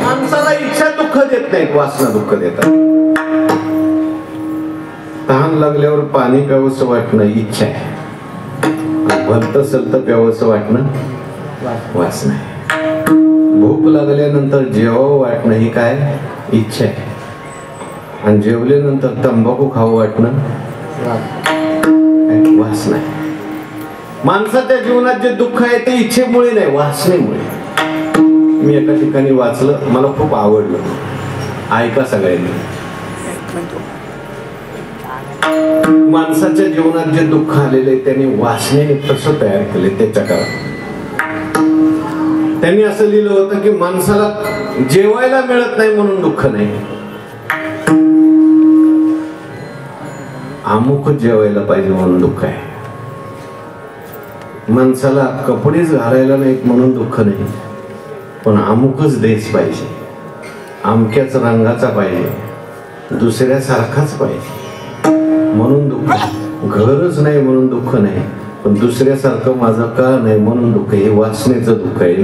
माणसाला इच्छा दुःख देत नाहीत, वासना दुःख देतात. तहान लागल्यावर पाणी प्यावंसं वाटणं इच्छा आहे, भलत सलत प्यावंसं वाटणं वासना आहे. भूक लागल्यानंतर जेवावं वाटणं ही काय? इच्छा आहे. आणि जेवल्यानंतर तंबाखू खावं वाटणं वासना आहे. माणसाच्या जीवनात जे दुःख आहे ते इच्छेमुळे नाही, वासनेमुळे. मी एका ठिकाणी वाचलं, मला खूप आवडलं, ऐका सगळ्यांनी. माणसाच्या जीवनात जे दुःख आलेले त्यांनी वासनेने तसं तयार केले. त्याच्या काळात त्यांनी असं लिहिलं होतं की माणसाला जेवायला मिळत नाही म्हणून दुःख नाही, अमुकच जेवायला पाहिजे म्हणून दुःख आहे. माणसाला कपडेच घालायला नाहीत म्हणून दुःख नाही, पण अमुकच ड्रेस पाहिजे, अमक्याच रंगाचा पाहिजे, दुसऱ्यासारखाच पाहिजे म्हणून दुःख. घरच नाही म्हणून दुःख नाही, पण दुसऱ्यासारखं माझं का नाही म्हणून दुःख. हे वासनेचं दुःख आहे.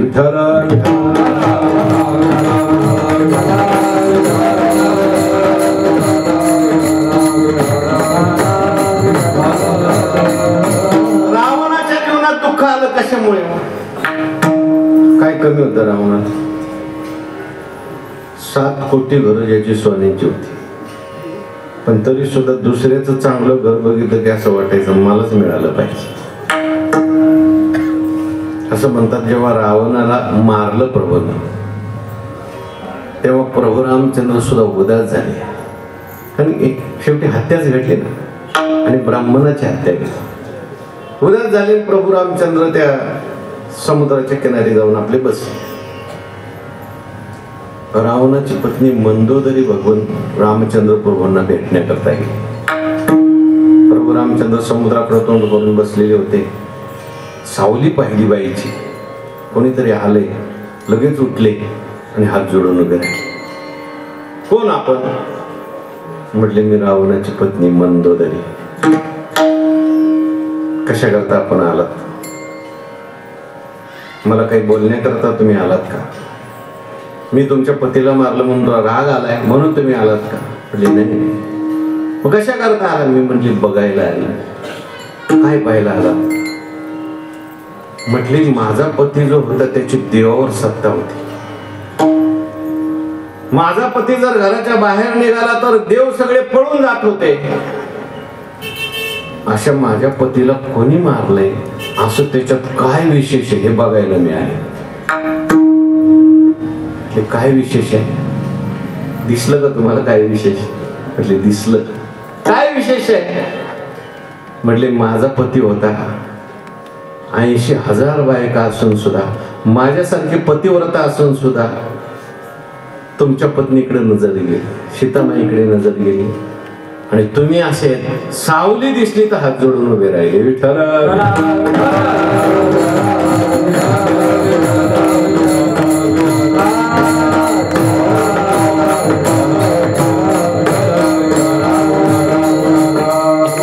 रावणाच्या जीवनात दुःख आलं कशामुळे? काय कमी होतं रावणात? 7 कोटी घरं ज्याची सोन्याची होती, पण तरी सुद्धा दुसऱ्याचं चांगलं घर बघितलं की असं वाटायचं मलाच मिळालं पाहिजे. असं म्हणतात जेव्हा रावणाला मारलं प्रभूनं, तेव्हा प्रभू रामचंद्र सुद्धा उदास झाले. आणि शेवटी हत्याच घडली ना, आणि ब्राह्मणाची हत्या केली. उदास झाले प्रभू रामचंद्र त्या समुद्राच्या किनारी जाऊन आपले बसले. रावणाची पत्नी मंदोदरी भगवान रामचंद्र प्रभूंना भेटण्याकरता गेली. प्रभू रामचंद्र समुद्राकडे तोंड करून बसलेले होते. सावली पाहिली बाईची, कोणीतरी आले, लगेच उठले आणि हात जोडून उभे राहिले. कोण आपण? म्हटले मी रावणाची पत्नी मंदोदरी. कशा करता आपण आलात? मला काही बोलण्याकरता तुम्ही आलात का? मी तुमच्या पतीला मारलं म्हणून राग आलाय म्हणून तुम्ही आलात का? म्हणजे नाही. मग कशा करता आला? मी म्हटली बघायला आला. काय पाहायला आला? म्हटली माझा पती जो होता त्याची देवावर सत्ता होती. माझा पती जर घराच्या बाहेर निघाला तर देव सगळे पळून जात होते. अशा माझ्या पतीला कोणी मारलंय, असं त्याच्यात काय विशेष आहे हे बघायला मिळाले. काय विशेष आहे? दिसलं का तुम्हाला काय विशेष? म्हटले दिसलं. काय विशेष आहे? म्हटले माझा पती होता 80,000 बायका असून सुद्धा, माझ्यासारखे पतिव्रता असून सुद्धा तुमच्या पत्नीकडे नजर गेली, सीतामाईकडे नजर गेली, आणि तुम्ही असे सावली दिसली तर हात जोडून उभे राहिले. विठ्ठल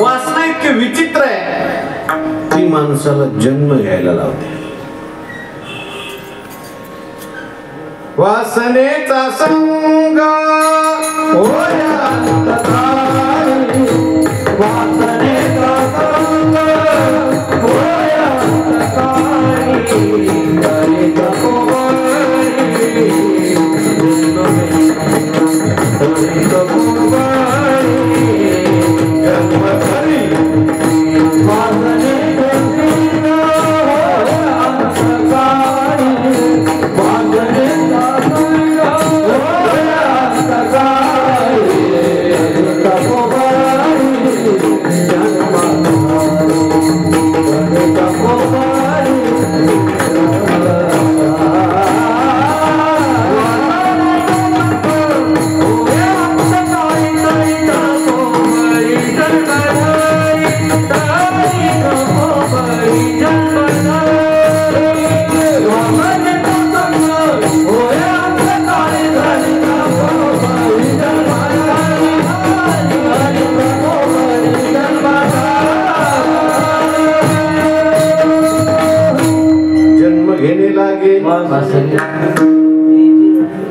वासना इतके विचित्र आहे, ती माणसाला जन्म घ्यायला लावते. वासनेचा संग वासनेचा संग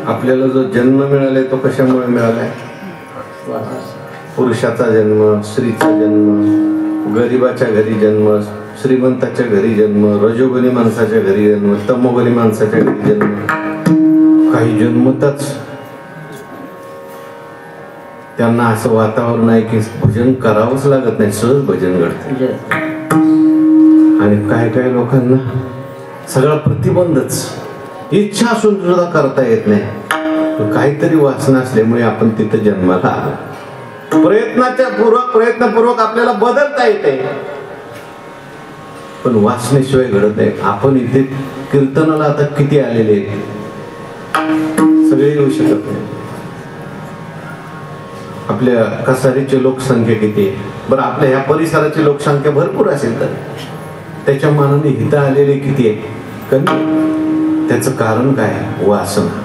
आपल्याला जो जन्म मिळालाय तो कशामुळे मिळालाय? पुरुषाचा जन्म, स्त्रीचा जन्म, गरिबाच्या घरी जन्म, श्रीमंताच्या घरी जन्म, रजोगुणी माणसाच्या घरी जन्म, तमोगुणी माणसाच्या घरी जन्म. काही जन्मतच त्यांना असं वातावरण आहे की भजन करावंच लागत नाही, सहज भजन घडते. आणि काय काय लोकांना सगळा प्रतिबंधच, इच्छा असून सुद्धा करता येत नाही. काहीतरी वासना असल्यामुळे आपण तिथं जन्माला आलो. प्रयत्नपूर्वक आपल्याला बदलता येते, पण वासनेशिवाय घडत नाही. आपण इथे कीर्तनाला आता किती आलेले आहेत, सगळे येऊ शकत नाही. आपल्या कसारीची लोकसंख्या किती आहे बरं, आपल्या ह्या परिसराची लोकसंख्या भरपूर असेल तर त्याच्या मानाने हिता आलेले किती आहे? कमी. त्याचं कारण काय? वासना.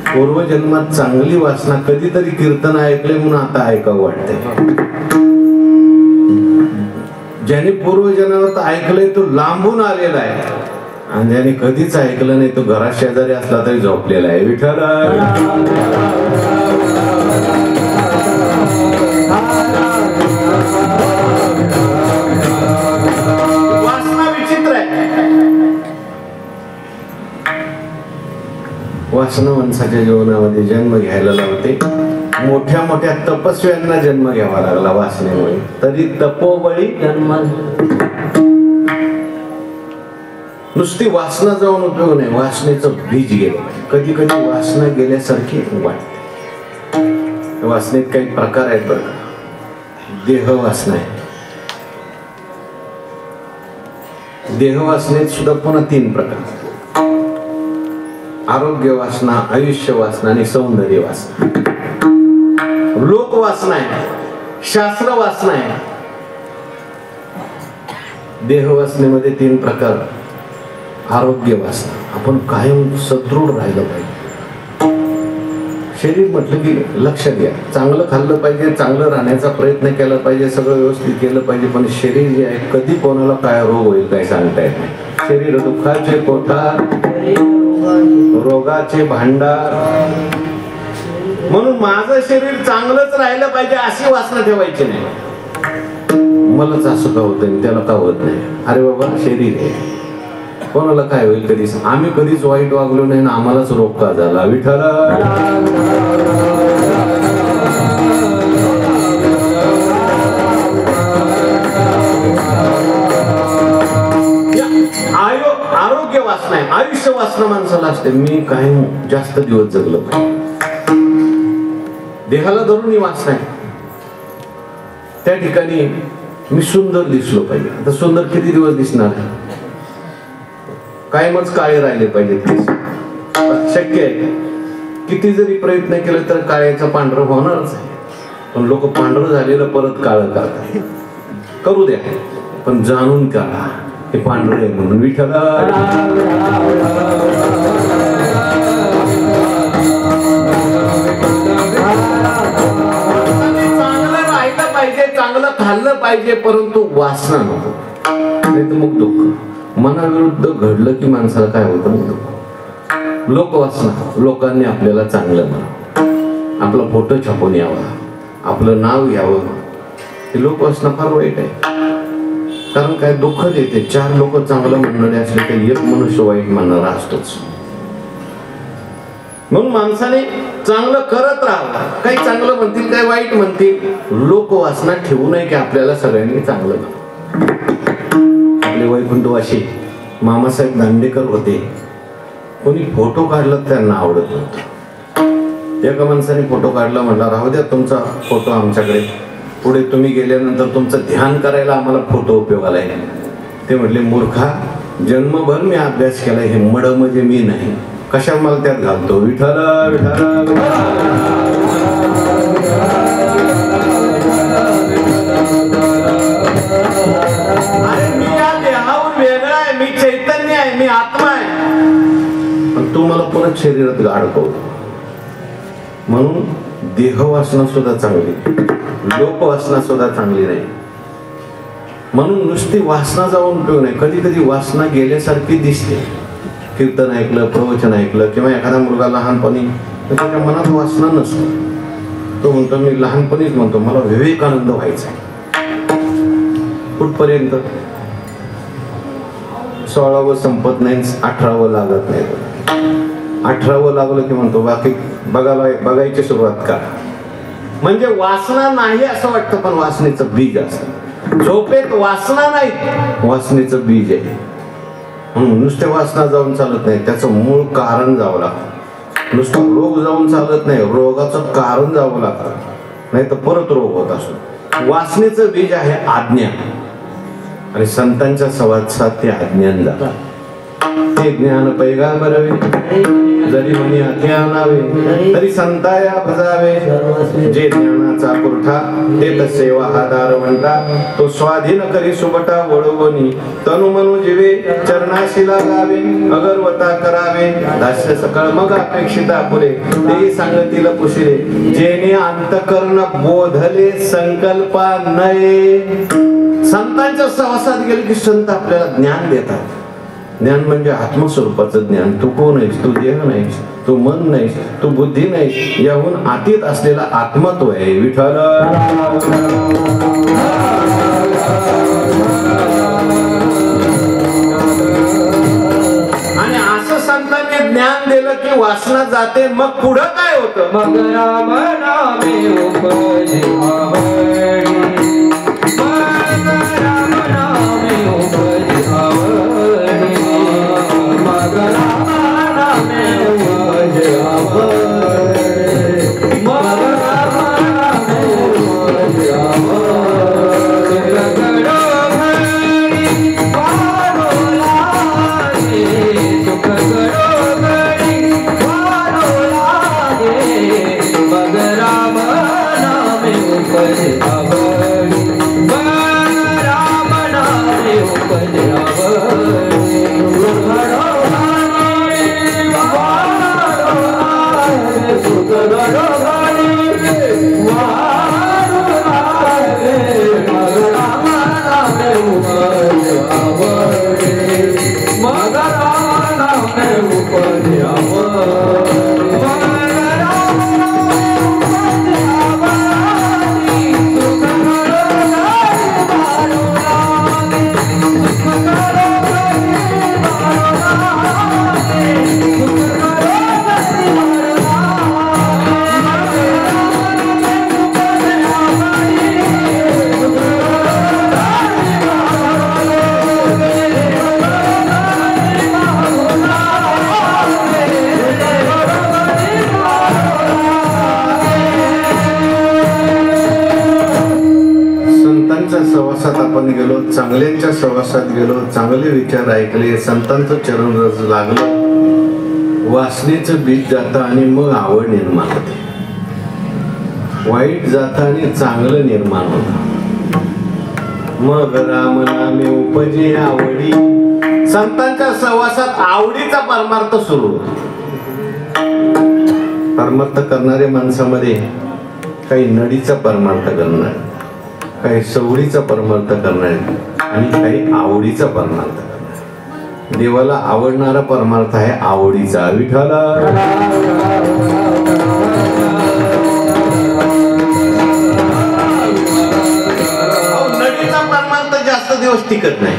पूर्वजन्मात चांगली वासना, कधीतरी कीर्तन ऐकले म्हणून आता ऐकावं वाटतंय. ज्याने पूर्वजन्मात ऐकलंय तो लांबून आलेला आहे, आणि ज्याने कधीच ऐकलं नाही तो घरात शेजारी असला तरी झोपलेला आहे. विठ्ठल वासना विचित्र आहे. वासना माणसाच्या जीवनामध्ये जन्म घ्यायला लावते. मोठ्या मोठ्या तपस्व्यांना जन्म घ्यावा लागला वासनेमुळे, तरी तपोबळी जन्म. नुसती वासना जाऊन उपयोग नाही, वासनेचं बीज गेलं. कधी कधी वासना गेल्यासारखी वाटते. वासनेत काही प्रकार आहेत बघा. देह वासना आहे. देह वासनेत सुद्धा पुन्हा 3 प्रकार: आरोग्य वासना, आयुष्य वासना आणि सौंदर्य वासना. लोक वासना आहे, शास्त्र वासना आहे. देह वासनेमध्ये 3 प्रकार. आरोग्य वासना, आपण कायम सदृढ राहिलं पाहिजे. शरीर म्हटलं की लक्ष द्या, चांगलं खाल्लं पाहिजे, चांगलं राहण्याचा प्रयत्न केला पाहिजे, सगळं व्यवस्थित केलं पाहिजे. पण शरीर जे आहे, कधी कोणाला काय रोग होईल काय सांगता येत नाही. शरीर दुःखाचे कोठार, रोगाचे भांडार. म्हणून माझं शरीर चांगलंच राहिलं पाहिजे अशी वासना ठेवायची नाही. मलाच असं का होतं, त्याला का होत नाही. अरे बाबा, शरीर आहे, कोणाला काय होईल कधीच. आम्ही कधीच वाईट वागलो नाही ना आम्हालाच रोग का झाला. विठ्ठल आरोग्य वासना आहे, आयुष्य वासना माणसाला असते. मी काही जास्त दिवस जगलो पाहिजे, देहाला धरून ही वासना आहे. त्या ठिकाणी मी सुंदर दिसलो पाहिजे. आता सुंदर किती दिवस दिसणार आहे? कायमच काळे राहिले पाहिजेत. शक्य आहे. किती जरी प्रयत्न केला तर काळ्याचं पांढरं होणारच आहे. पण लोक पांढरं झालेलं परत काळं करतात. करू द्या, पण जाणून काढा हे पांढरं आहे म्हणून. विठ्ठल चांगलं राहिलं पाहिजे, चांगलं खाल्लं पाहिजे, परंतु वासना नको. नाही तर मग दुःख. मनाविरुद्ध घडलं की माणसाला काय होतं? मग दुःख. लोकवासना, लोकांनी आपल्याला चांगलं म्हणावं, आपला फोटो छापून यावा, आपलं नाव घ्यावं. ही लोकवासना फार वाईट आहे. कारण काय दुःख देते. 4 लोक चांगलं म्हणणारे असले तर 1 मनुष्य वाईट म्हणणारा असतोच. म्हणून माणसाने चांगलं करत राहावं. काही चांगलं म्हणतील, काही वाईट म्हणतील. लोकवासना ठेवू नये की आपल्याला सगळ्यांनी चांगलं म्हणावं. आपले वैकुंठवासी मामासाहेब दांडेकर होते. कोणी फोटो काढला त्यांना आवडत नव्हतं. एका माणसाने फोटो काढला, म्हणला राहू द्या तुमचा फोटो आमच्याकडे, पुढे तुम्ही गेल्यानंतर तुमचं ध्यान करायला आम्हाला फोटो उपयोगाला आहे. ते म्हटले, मूर्खा, जन्मभर मी अभ्यास केला, हे मड म्हणजे मी नाही, कशा मला त्यात घालतो. विठ्ठल विठ्ठल. अरे मी या देहावर वेगळा आहे, मी चैतन्य आहे, मी आत्मा आहे. पण तू मला पुन्हा शरीरात गाडतो. म्हणून देहवासना सुद्धा चांगली, लोकवासना सुद्धा चांगली नाही. म्हणून नुसती वासना जाऊन उपयोग नाही. कधी कधी वासना गेल्यासारखी दिसते, कीर्तन ऐकलं, प्रवचन ऐकलं किंवा एखादा मुलगा लहानपणी त्याच्या मनात वासना नसतो, तो म्हणतो मी लहानपणीच म्हणतो मला विवेकानंद व्हायचं. कुठपर्यंत? 16वं संपत नाही, 18वं लागत नाही. 18वं लागलं की म्हणतो बाकी बघायची सुरुवात करा. म्हणजे वासना नाही असं वाटतं, पण वासनेचं बीज असतं. झोपेत वासना नाही, वासनेचं बीज आहे. म्हणून नुसत्या वासना जाऊन चालत नाही, त्याचं मूळ कारण जावं लागतं. नुसतं रोग जाऊन चालत नाही, रोगाचं कारण जावं लागतं, नाही तर परत रोग होत असतो. वासनेचं बीज आहे आज्ञा, आणि संतांच्या सहवासात ते अज्ञान जातं. ते ज्ञान पैगांबरावे, जरी म्हणी हाती आणावे, तरी संताया भजावे. जे ज्ञानाचा पुरठा ते सेवा आधार म्हणता, तो स्वाधीन करी सुबटा वळवणी. तनु मनु जीवे चरणाशी लागावे, अगरवता करावे. दास्य सकळ मग अपेक्षिता पुरे, ते सांगतील पुशिरे. जेणे अंतकर्ण बोधले संकल्पा नये. संतांच्या सहवासात गेले की संत आपल्याला ज्ञान देतात. ज्ञान म्हणजे आत्मस्वरूपाचं ज्ञान. तू कोण आहेस? तू देह नाहीस, तू मन नाहीस, तू बुद्धी नाहीस. याहून अतीत असलेला आत्मत्व आहे. विठ्ठल. आणि असं संतांनी ज्ञान दिलं की वासना जाते. मग पुढं काय होतं? मग राम नामे उपजे आवडी, राम नामे उपजे आवडी, मग राम नामे उपजे आवडी, मग राम नामे उपजे आवडी. गगडो घडी वारो लागे, सुख गडो घडी वारो लागे, मग राम नामे उपजे आवडी, मग राम नामे उपजे आवडी. सहवासात आपण गेलो, चांगल्यांच्या सहवासात गेलो, चांगले विचार ऐकले, संतांचं चरण रज लागलं, वासनेचं बीज जातं आणि मग आवड निर्माण होते. वाईट जातं आणि चांगलं निर्माण होतं. मग राम नामे उपजे आवडी. संतांच्या सहवासात आवडीचा परमार्थ सुरू होतो. परमार्थ करणारे माणसामध्ये काही नडीचा परमार्थ करणार, काही सवडीचा परमार्थ करणार आणि काही आवडीचा परमार्थ करणार. देवाला आवडणारा परमार्थ आहे आवडीचा. विठ्ठल. नडीचा परमार्थ जास्त दिवस टिकत नाही.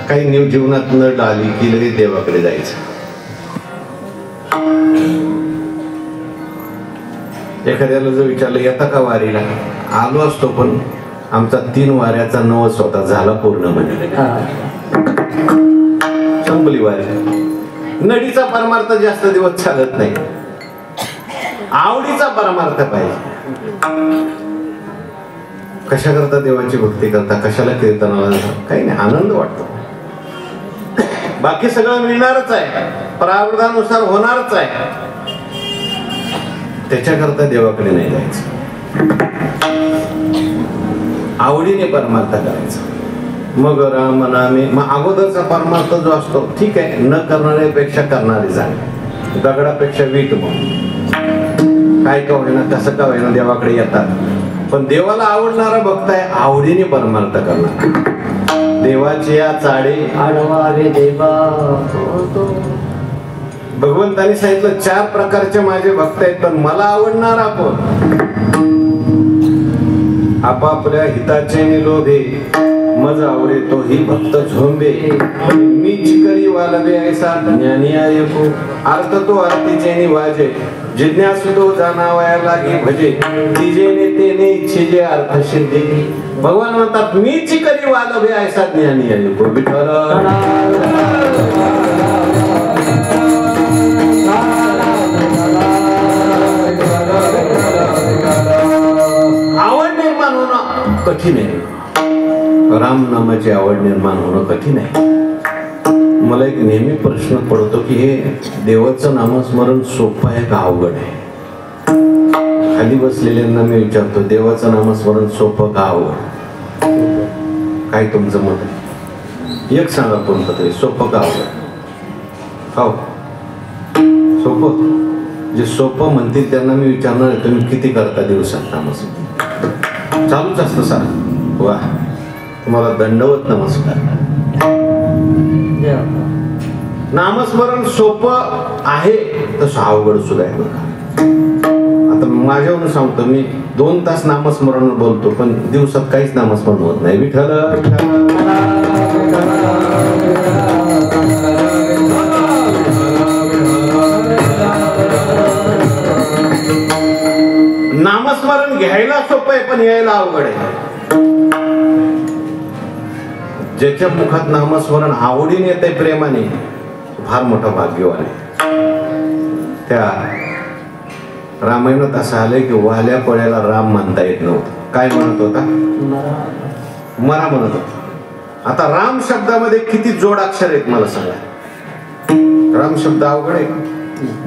काही जीवनात नड आली की लगेच देवाकडे जायचं. एखाद्याला जर विचारलं येता का वारीला, आलो असतो पण आमचा 3 वाऱ्याचा नवस होता, झाला पूर्ण म्हणजे संपली वारी. नडीचा परमार्थ जास्त दिवस चालत नाही. आवडीचा परमार्थ पाहिजे. कशा करता देवाची भक्ती करता, कशाला कीर्तनाला जाता, काही नाही, आनंद वाटतो. बाकी सगळं मिळणारच आहे, प्रारब्धानुसार होणारच आहे. त्याच्याकरता देवाकडे नाही जायचं. आवडीने परमार्थ करायचा. मग राम नामे. मग अगोदरचा परमार्थ जो असतो ठीक आहे, न करणाऱ्यापेक्षा करणारे जाणे, दगडापेक्षा वीट. मग काय का होईना, कसं का होईना देवाकडे येतात. पण देवाला आवडणारा भक्त आहे, आवडीने परमार्थ करणार. देवाचे या चाडे आडवावे देवा. भगवंताने सांगितलं 4 प्रकारचे माझे भक्त आहेत, पण मला आवडणार आपण आपापल्या हिताचे निलोभे मज आवडे तोही भक्त झोंबे मी चिकरी वालबे ऐसा ज्ञानी ऐकू अर्थ तो आरतीचे वाजे जिज्ञासु तो जाणावया लागे भजे तिजेने तेने इच्छे जे अर्थ सिद्धी. भगवान म्हणतात मी चिकरी वालबे ऐसा ज्ञानी ऐकू. विठ्ठल आवड निर्माण होणं कठीण आहे. राम नामाची आवड निर्माण होणं कठीण आहे. मला एक नेहमी प्रश्न पडतो की हे देवाचं नामस्मरण सोपं आहे का अवघड आहे. खाली बसलेल्यांना मी विचारतो देवाचं नामस्मरण सोपं का अवघड. काय तुमचं मत आहे? एक सांगा कोणतं तरी सोपं का अवघड. हो सोपं. जे सोपं म्हणतील त्यांना मी विचारणार आहे तुम्ही किती करता दिवसात नामस्मरण. चालूच असतं सर. वा तुम्हाला दंडवत नमस्कार. नामस्मरण सोपं आहे तसं अवघड सुद्धा आहे बघा. आता माझ्यावरून सांगतो मी 2 तास नामस्मरण बोलतो पण दिवसात काहीच नामस्मरण होत नाही. विठ्ठल नामस्मरण घ्यायला सोपं आहे पण यायला अवघड आहे. ज्याच्या मुखात नामस्मरण आवडीने येते प्रेमाने फार मोठा भाग्यवान आहे. त्या रामायणात असं आलंय की वाल्या कोळ्याला राम म्हणता येत नव्हतं. काय म्हणत होता? मरा म्हणत होता. आता राम शब्दामध्ये किती जोडाक्षर आहेत मला सांगा. राम शब्द अवघड आहे.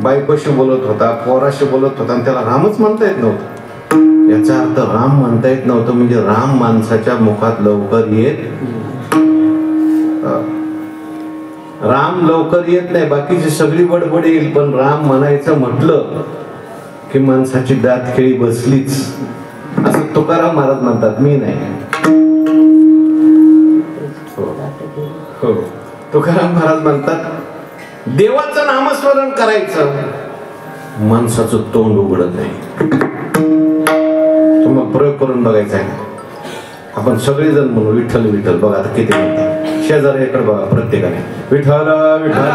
बायकोशी बोलत होता पोराशी बोलत होता आणि त्याला रामच म्हणता येत नव्हतं. याचा अर्थ राम म्हणता येत नव्हतं म्हणजे राम माणसाच्या मुखात लवकर येत राम लवकर येत नाही. बाकीची सगळी बडबड येईल पण राम म्हणायचं म्हटलं की माणसाची दात खेळी बसलीच असं तुकाराम महाराज म्हणतात. मी नाही. हो तुकाराम महाराज म्हणतात देवाचं नामस्मरण करायचं माणसाचं तोंड उघडत नाही. तुम्हाला प्रयोग करून बघायचा आहे. आपण सगळेजण म्हणू विठ्ठल विठ्ठल. बघा आता किती म्हणतात. शेजाऱ्याकडे बघा प्रत्येकाने विठ्ठल विठ्ठल.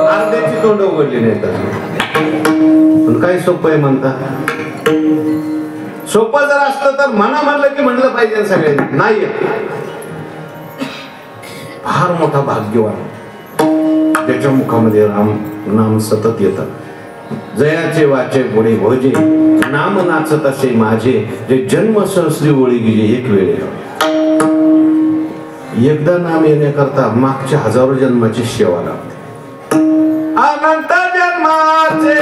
अर्ध्याची तोंड उघडली नाही पण काय सोपं आहे म्हणता. सोपं जर असतं तर म्हणा म्हणलं की म्हणलं पाहिजे सगळ्यांनी. नाही फार मोठा भाग्यवान त्याच्या मुखामध्ये राम नाम सतत येतं. जयाचे वाचे पुढे भोजे नाम नाचत असे माझे जे जन्म सहस्री ओळी गेले एक वेळे. एकदा नाम येण्याकरता मागच्या हजारो जन्माची सेवा लागते. अनंत जन्माचे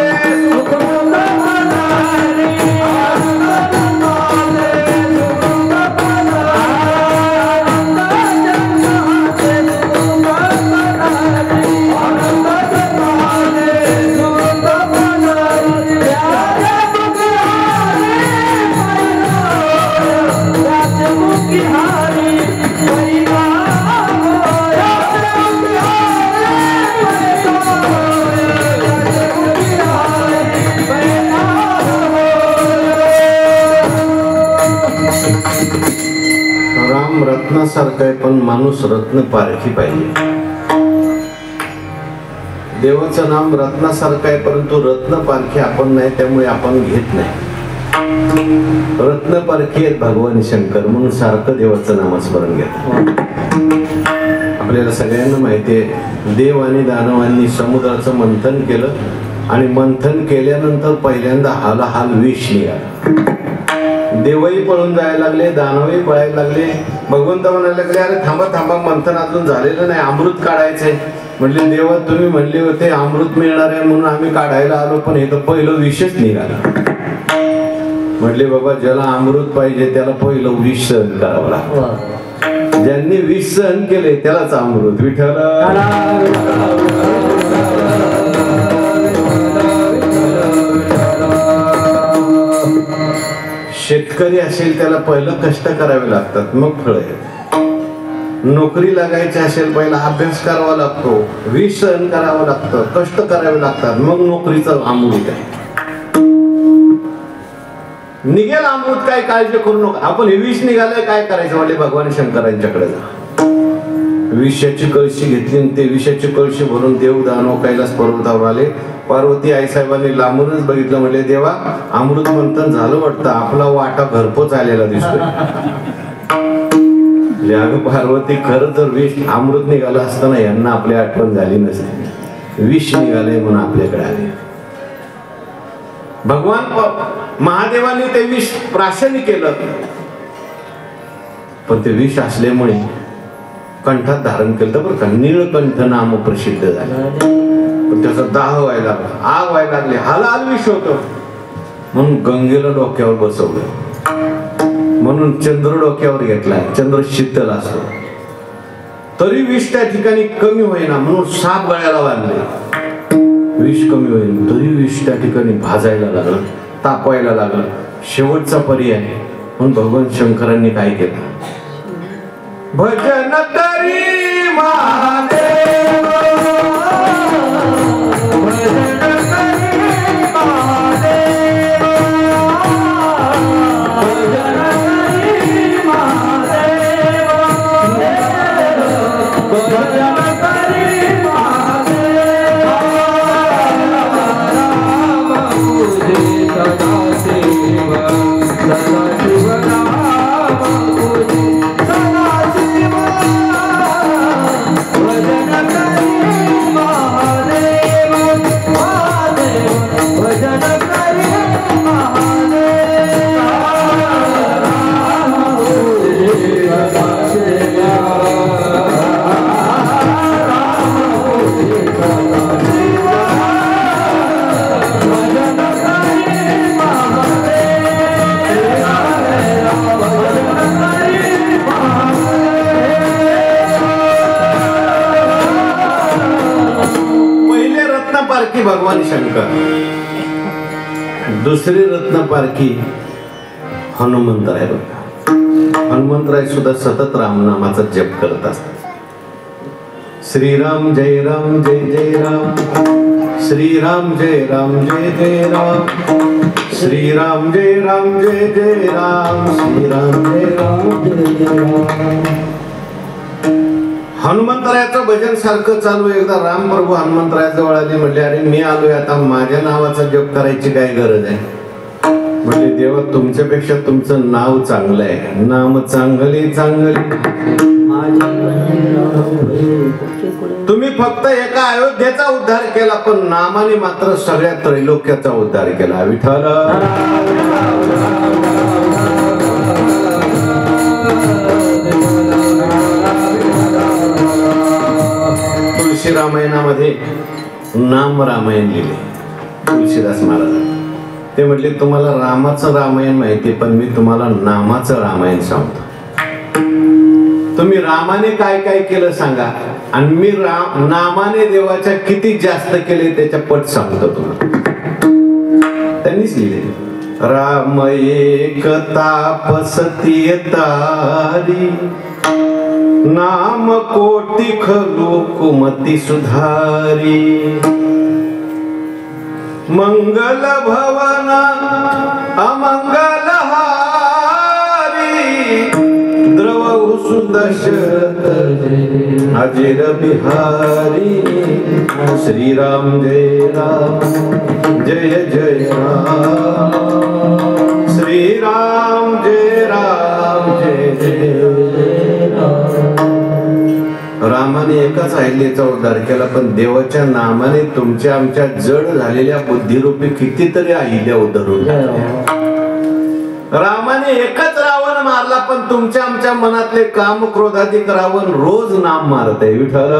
रत्नासारखा आहे पण माणूस रत्न पारखी पाहिजे. देवाचं नाम रत्नासारखं आहे परंतु रत्न पारखी आपण नाही त्यामुळे आपण घेत नाही. रत्न पारखी आहेत भगवान शंकर म्हणून सारखं देवाचं नामस्मरण घेतात. आपल्याला सगळ्यांना माहिती आहे देव आणि दानवांनी समुद्राचं मंथन केलं आणि मंथन केल्यानंतर पहिल्यांदा हाल विष निघाला. देवही पळून जायला लागले दानवही पळायला लागले. भगवंत म्हणायला लागले अरे थांबा थांबा मंथन अजून झालेलं नाही अमृत काढायचंय. म्हटले देवा तुम्ही म्हणले होते अमृत मिळणार आहे म्हणून आम्ही काढायला आलो पण हे तर पहिलं विषच निघाला. म्हटले बाबा ज्याला अमृत पाहिजे त्याला पहिलं विष सहन करावं लागतं. ज्यांनी विष सहन केले त्यालाच अमृत. विठ्ठल विठ्ठल शेतकरी असेल त्याला पहिलं कष्ट करावे लागतात, मग फळ येते. नोकरी लागायची असेल पहिला अभ्यास करावा लागतो, विष सहन करावं लागतं, कष्ट करावे लागतात, मग नोकरीचं अमृत आहे. निघेल अमृत, काय काळजी करू नका. आपण हे विष निघालंय काय करायचं म्हणजे भगवान शंकरांच्याकडे जा. विषाची कळशी घेतली आणि ते विषाची कळशी भरून देव दानव कैलास पर्वतावर आले. पार्वती आईसाहेबांनी लांबूनच बघितलं, म्हणजे देवा अमृत मंथन झालं वाटतं, आपला वाटा घरपोच आलेला दिसतोय. अगं पार्वती, खरं जर विष अमृत निघालं असताना यांना आपली आठवण झाली नसते. विष निघाले म्हणून आपल्याकडे आले. भगवान महादेवांनी ते विष प्राशनी केलं, पण ते विष असल्यामुळे कंठात धारण केलं बरं का. नीळकंठ नाम प्रसिद्ध झालं, पण त्याचा दाह व्हायला लागला, आग व्हायला लागली, हालाल विष होतं. म्हणून गंगेला डोक्यावर बसवलं, म्हणून चंद्र डोक्यावर घेतलाय. चंद्र शीतल असतो तरी विष त्या ठिकाणी कमी होईना, म्हणून साप गळ्याला बांधले. विष कमी होईल तरी विष त्या ठिकाणी भाजायला लागलं, तापवायला लागलं. शेवटचा पर्याय म्हणून भगवान शंकरांनी काय केलं, भजन करी महादेव, भजन करी महादेव, भजन करी महादेव, भजन करी महादेव. राम पूजे सदाशिव, सदाशिव राम पूजे सदाशिव, भजन करी महादेव, महादेव भजन करी महादेव. राम पूजे सदाशिव, राम पूजे सदाशिव, भजन करी महादेव, भजन करी महादेव. पहिले रत्नपारखी भगवान शंकर, दुसरी रत्नपारखी हनुमंतराय. बघा, हनुमंतराय सुद्धा सतत रामनामाचा जप करत असतात. श्रीराम जय राम जय जय राम, श्रीराम जय राम जय जय राम, श्रीराम जय राम जय जय राम, श्रीराम जय राम जय जय राम. हनुमंतरायाचं भजन सारखं चालू. एकदा राम प्रभू हनुमंतरायाजवळ आले, म्हटले अरे मी आलोय, आता माझ्या नावाचा जप करायची काय गरज आहे. म्हणजे देवा तुमच्यापेक्षा तुमचं नाव चांगलं आहे, नाम चांगले चांगले. तुम्ही फक्त एका अयोध्येचा उद्धार केला, पण नामाने मात्र सगळ्या त्रैलोक्याचा उद्धार केला. विठ्ठल तुळशी रामायणामध्ये नाम रामायण लिहिले तुळशीदास महाराज. ते म्हटले तुम्हाला रामाचं रामायण माहिती, पण मी तुम्हाला नामाचं रामायण सांगतो. तुम्ही रामाने काय काय केलं सांगा, आणि मी नामाने देवाच्या किती जास्त केले त्याच्या पट सांगतो तुम्हाला. त्यांनीच लिहिले, राम एक तापसती तारी, नाम कोटी खलु कुमती सुधारी, मंगल भवन अमंगल हारी, द्रव सुदशरथ अजिर बिहारी, श्रीराम जय राम जय जय राम, श्रीराम जय राम जय जय राम. रामाने एकाच अहिल्याचा उद्धार केला, पण देवाच्या नामाने तुमच्या आमच्या जड झालेल्या बुद्धिरूपी कितीतरी अहिल्या उद्धरून. रामाने एकच रावण मारला, पण तुमच्या आमच्या मनातले काम क्रोधाधिक रावण रोज नाम मारत आहे. विठ्ठल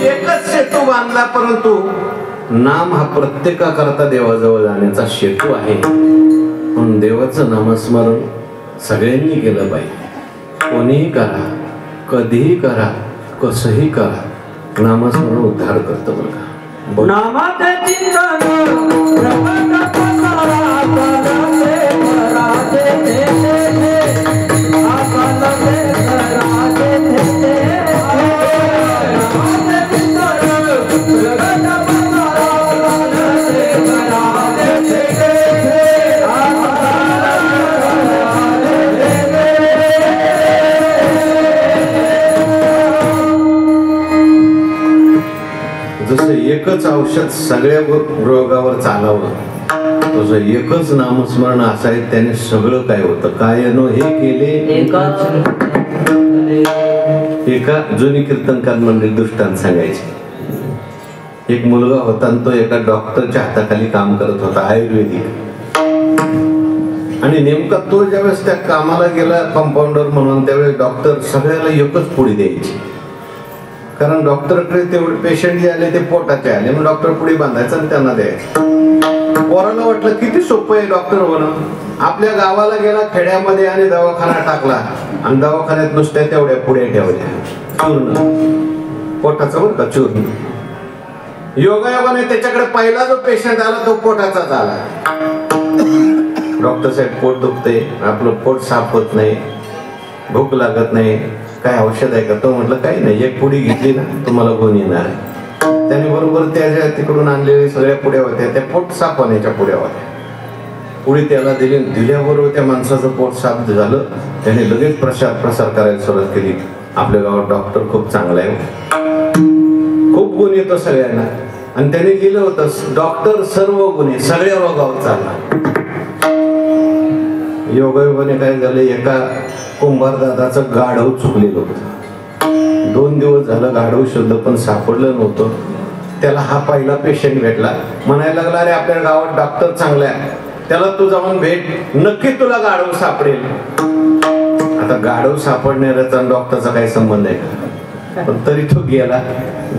एकच सेतू बांधला, परंतु नाम हा प्रत्येकाकरता देवाजवळ जाण्याचा सेतू आहे. म्हणून देवाचं नामस्मरण सगळ्यांनी केलं पाहिजे. कोणीही करा, कधीही करा, कसंही करा, नामस्मरण उद्धार करतं. बघा, नामाचे चिंतन प्रकट पसारा कलते कराते थे आकलते कराते थे नामाचे चिंतन प्रकट पसारा कलते कराते थे जसं एकच औषध सगळ्या रोगावर चालावं तसं एकच नामस्मरण असाय त्याने सगळं काय होतं. काय नो हे केले एका जुनी कीर्तनकार मंडळी दृष्टांत सांगायचे. एक मुलगा होता आणि तो एका डॉक्टरच्या हाताखाली काम करत होता आयुर्वेदिक. आणि नेमका तो ज्यावेळेस त्या कामाला गेला कंपाऊंडर म्हणून त्यावेळेस डॉक्टर सगळ्याला एकच पुडी द्यायची. कारण डॉक्टरकडे तेवढे पेशंट जे आले ते पोटाचे आले मग डॉक्टर पुढे बांधायचं आणि त्यांना द्यायचं. पोराला वाटलं किती सोपं आहे डॉक्टर होणं. आपल्या गावाला गेला खेड्यामध्ये आणि दवाखाना टाकला आणि दवाखान्यात नुसत्या तेवढ्या पुढे ठेवल्या चूर्ण पोटाचं बरं का चूर्ण. योगायोगाने त्याच्याकडे पहिला जो पेशंट आला तो पोटाचाच आला. डॉक्टर साहेब पोट दुखते आपलं पोट साफ होत नाही भूक लागत नाही काय औषध आहे का. तो म्हटलं काही नाही एक पुडी घेतली ना तुम्हाला गुण येणार. त्याने बरोबर त्या तिकडून आणलेल्या सगळ्या पुड्या होत्या त्या पोट साफ होण्याच्या पुड्या होत्या. पुढे त्याला दिल्याबरोबर त्या माणसाचं पोट साफ झालं. त्याने लगेच प्रसार करायला सुरुवात केली. आपल्या गावात डॉक्टर खूप चांगला आहे खूप गुण येतो सगळ्यांना. आणि त्याने लिहिलं होतं डॉक्टर सर्व गुन्हे सगळ्या रोगावर चालला. योगायोगाने काय झालं एका कुंभार दादाचं गाढव चुकलेलं होतं. 2 दिवस झालं गाढव शोधलं पण सापडलं नव्हतं. त्याला हा पहिला पेशंट भेटला. म्हणायला लागला अरे आपल्या गावात डॉक्टर चांगला आहे त्याला तू जाऊन भेट नक्की तुला गाढव सापडेल. आता गाढव सापडणाऱ्याचा डॉक्टरचा काही संबंध आहे का. पण तरी तो गेला.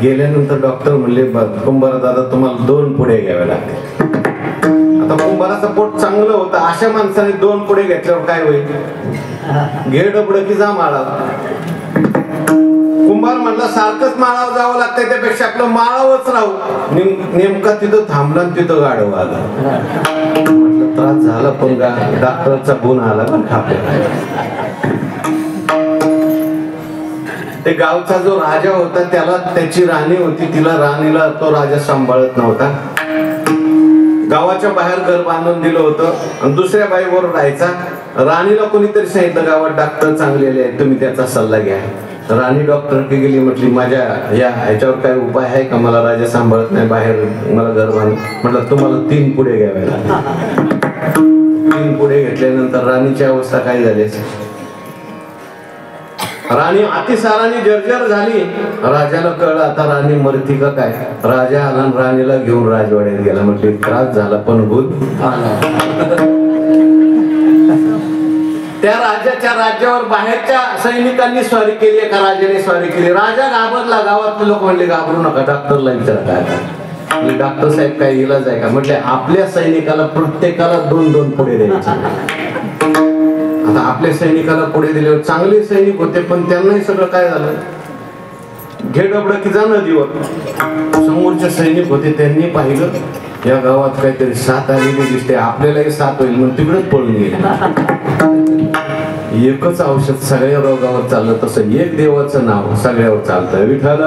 गेल्यानंतर डॉक्टर म्हणले कुंभार दादा तुम्हाला 2 पुढे घ्याव्या लागतील. आता कुंभाराचं पोट चांगलं होतं अशा माणसाने 2 पुढे घेतल्यावर काय होईल. घे डबड की जा माळाव. कुंभार म्हणला सारखंच माळावर जावं लागतंय त्यापेक्षा आपलं माळावच राहू. नेमका तिथं थांबला तिथं गाढव आला. म्हटलं त्रास झाला पण डॉक्टरचा गुण आला पण ते गावचा जो राजा होता त्याला त्याची राणी होती राणीला तो राजा सांभाळत नव्हता. गावाच्या बाहेर घर बांधून दिलं होतं आणि दुसऱ्या बाईबरोबर राहायचा. राणीला कोणीतरी सांगितलं गावात डॉक्टर चांगलेले आहेत तुम्ही त्याचा सल्ला घ्या. राणी डॉक्टरकडे गेली म्हटली माझ्या ह्याच्यावर काय उपाय आहे का मला राजा सांभाळत नाही बाहेर मला घर बांध. म्हटलं तुम्हाला 3 पुढे घ्यावे लागतील. 3 पुढे घेतल्यानंतर राणीची अवस्था काय झाली. राणी अतिसाराने जर्जर झाली. राजाला कळलं आता राणी मरती का काय. राजा आला आणि राणीला घेऊन राजवाड्यात गेला. म्हटले त्रास झाला पण गुण त्या राजाच्या राज्यावर बाहेरच्या सैनिकांनी स्वारी केली एका राजाने स्वारी केली. राजा घाबरला. गावातले लोक म्हणले घाबरू नका डॉक्टरला विचारा काय. डॉक्टर साहेब काय इलाज आहे का. म्हटले आपल्या सैनिकाला प्रत्येकाला 2-2 पुढे द्यायचे. आता आपल्या सैनिकाला पुढे दिल्यावर चांगले सैनिक होते पण त्यांनाही सगळं काय झालं घे डबड की जा नदीवर. समोरचे सैनिक होते त्यांनी पाहिलं या गावात काहीतरी साथ आलेली दिसते आपल्यालाही साथ होईल म्हणून तिकडेच पळून गेले. एकच औषध सगळ्या रोगावर चाललं तसं एक देवाचं नाव सगळ्यावर चालतं. विठ्ठल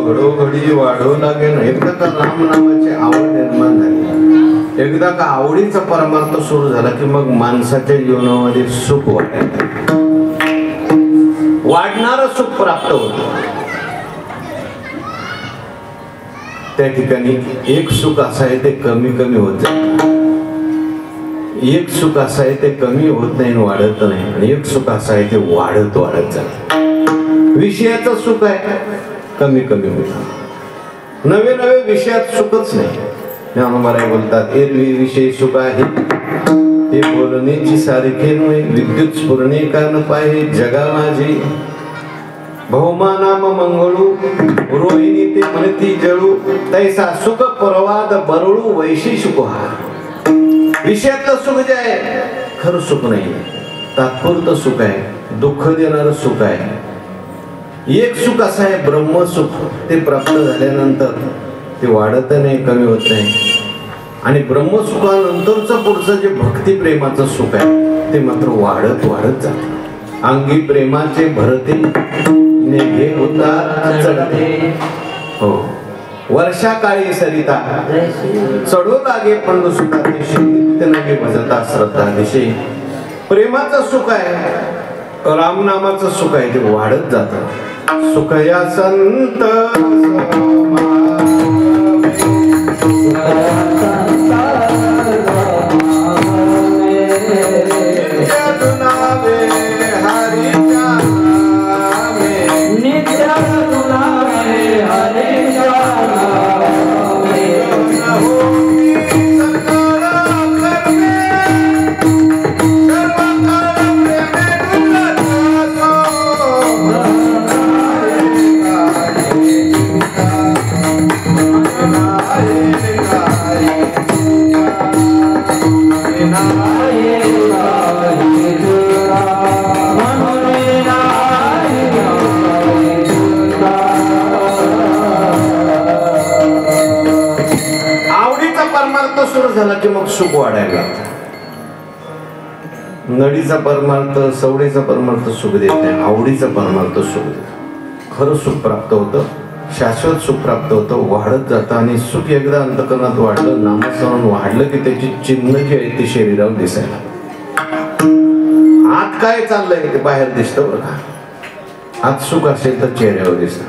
घडोघडी वाढवू लागेल. एकदा का राम नामाची आवड निर्माण झाली एकदा का आवडीचा परमार्थ सुरू झाला की मग माणसाच्या जीवनामध्ये सुख वाटायला वाढणारं सुख प्राप्त होत. त्या ठिकाणी एक सुख असं आहे ते कमी कमी होत जातं, एक सुख असं आहे ते कमी होत नाही आणि वाढत नाही, आणि एक सुख असं आहे ते वाढत वाढत जातं. विषयाचं सुख आहे कमी कमी होत, नवे नवे विषयात सुखच नाही. ज्ञानोबा बोलतात एरवी विषय सुख आहे ते बोलण्याची सारखे नव्हे, विद्युत स्फुरणे का न पाहे जगा माझे. बहुमानाम मंगळू रोहिणी ते म्हणती जळू, तैसा सुख परवाद बरळू वैशी सुख हा. विषयातलं सुख जे आहे खरं सुख नाही, तात्पुरतं सुख आहे, दुःख देणारं सुख आहे. एक सुख असं आहे ब्रह्मसुख, ते प्राप्त झाल्यानंतर ते वाढत नाही, कमी होत नाही. आणि ब्रह्मसुखानंतरचं पुढचं जे भक्ती प्रेमाचं सुख आहे ते मात्र वाढत वाढत जातं. अंगी प्रेमाचे भरते नेघे उतार चढते, हो वर्षा काळी सरिता चढू लागे पंडू सुखा दिशे, नित्य नगे भजता श्रद्धा दिशे. प्रेमाचं सुख आहे, रामनामाचं सुख आहे, ते वाढत जातं. सुख या संत झाला की मग सुख वाढायला. नडीचा परमार्थ सवडीचा परमार्थ सुख देत नाही, आवडीचा परमार्थ सुख देत. खरं सुख प्राप्त होतं, शाश्वत सुख प्राप्त होतं, वाढत जातं. आणि सुख एकदा अंतकरणात वाढलं, नामस्मरण वाढलं की त्याची चिन्ह जी आहे ती शरीरावर दिसायला. आत काय चाललंय ते बाहेर दिसतं बरं का. आत सुख असेल तर चेहऱ्यावर दिसतं,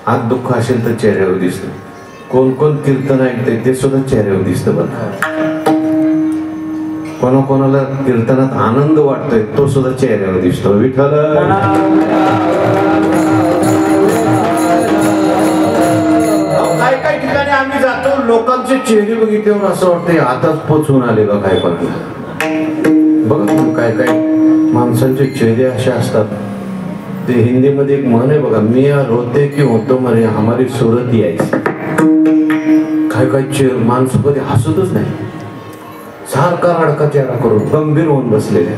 आत दुःख असेल तर चेहऱ्यावर दिसतं. कोण कोण कीर्तन ऐकते ते सुद्धा चेहऱ्यावर दिसतं बरं. कोणाकोणाला कीर्तनात आनंद वाटतोय तो सुद्धा चेहऱ्यावर दिसतो. विठ्ठल काही काही ठिकाणी आम्ही जातो, लोकांचे चेहरे बघितल्यावर असं वाटतंय आताच पोचून आले का काय कोणाला. बघा काय काय माणसांचे चेहरे असे असतात. ते हिंदीमध्ये एक म्हण आहे बघा, मी रोते की होतो मरे हमारी सूरत यायची. काय काय माणसं कधी हसतच नाही, सारखा रडका चेहरा करून गंभीर होऊन बसलेले.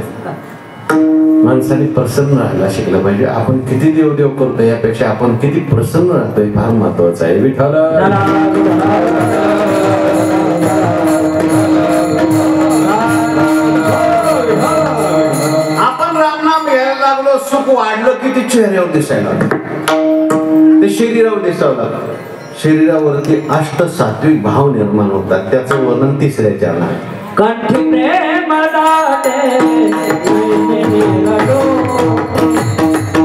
माणसाने प्रसन्न राहायला शिकलं पाहिजे. आपण किती देवदेव करतो यापेक्षा आपण किती प्रसन्न राहतोय फार महत्वाचं आहे. विठ्ठल आपण रामनाम घ्यायला लागलो, सुख वाढलं की ते चेहऱ्यावर दिसायला लागलं, ते शरीरावर दिसावं लागलं. शरीरावरती अष्ट सात्विक भाव निर्माण होतात. त्याचं वर्णन तिसऱ्या चरणात. कंठी प्रेम दाते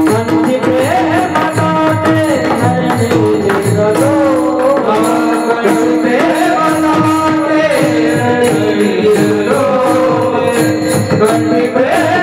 कंठी प्रेम दाते कंठी प्रेम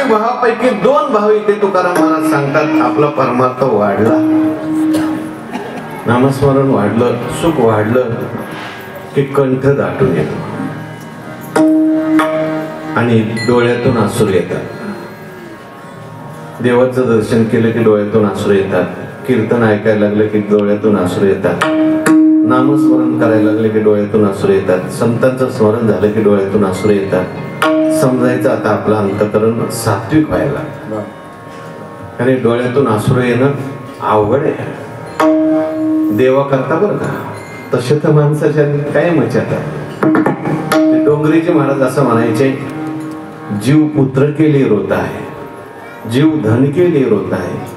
भावापैकी दोन भाव इथे तुकाराम महाराज सांगतात. आपला परमार्थ वाढला, नामस्मरण वाढलं, सुख वाढलं की कंठ दाटून येतो आणि डोळ्यातून अश्रू येतात. देवाचं दर्शन केलं की डोळ्यातून अश्रू येतात. कीर्तन ऐकायला लागलं की डोळ्यातून अश्रू येतात, नामस्मरण करायला लागले की डोळ्यातून अश्रू येतात, संतांचं स्मरण झालं की डोळ्यातून अश्रू येतात. समजायचं आता आपलं अंतःकरण सात्विक व्हायला, आणि डोळ्यातून अश्रू येणं अवघड आहे. देवा करता बरं का, तसे तर माणसाच्या काय मचात. डोंगरीचे महाराज असं म्हणायचे, जीव पुत्र के लिए रोता है, जीव धन के लिए रोता है,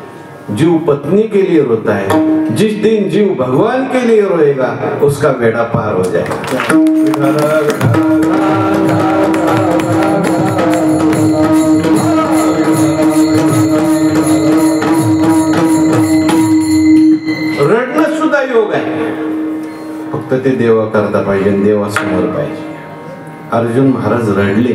जीव पत्नी के लिए रोता है, जिस दिन जीव भगवान के लिए रोएगा उसका बेड़ा पार हो जाएगा. रडणं सुद्धा योग आहे, फक्त ते देवा करता पाहिजे, देवासमोर पाहिजे. अर्जुन महाराज रडले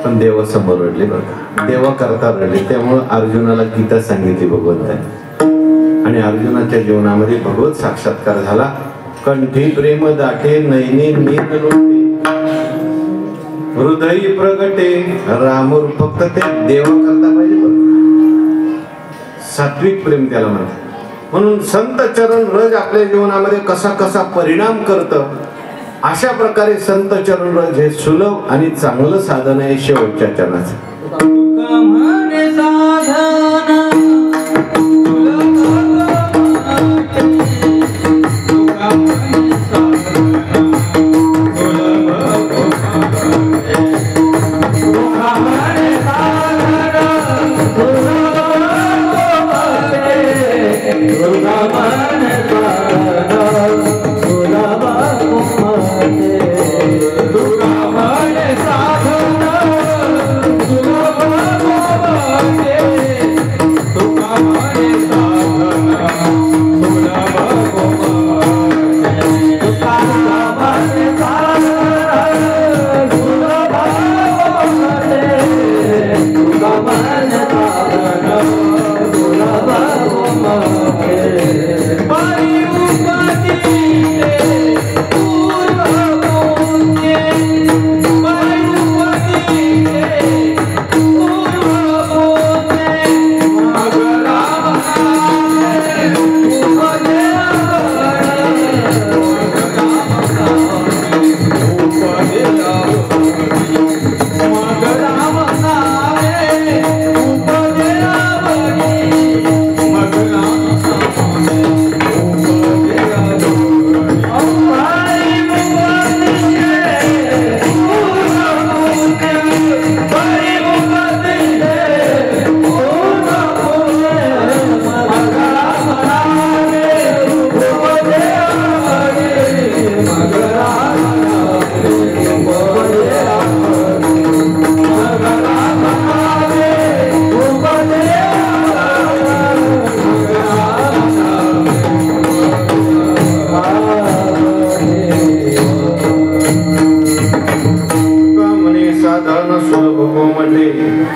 पण देवासमोर रडले बरं का, देवा करता रडले. त्यामुळे अर्जुनाला गीता सांगितली भगवंताने, आणि अर्जुनाच्या जीवनामध्ये भगवत साक्षात्कार झाला. कंठी प्रेम दाटे, नैने नीर लोटे, हृदय प्रगटे रामूर. फक्त ते देवा करता पाहिजे बरं, सात्विक प्रेम त्याला म्हणतात. म्हणून संत चरण रज आपल्या जीवनामध्ये कसा कसा परिणाम करतं, अशा प्रकारे संत चरण रज हे सुलभ आणि चांगलं साधन आहे शेवटच्या चरणाचं.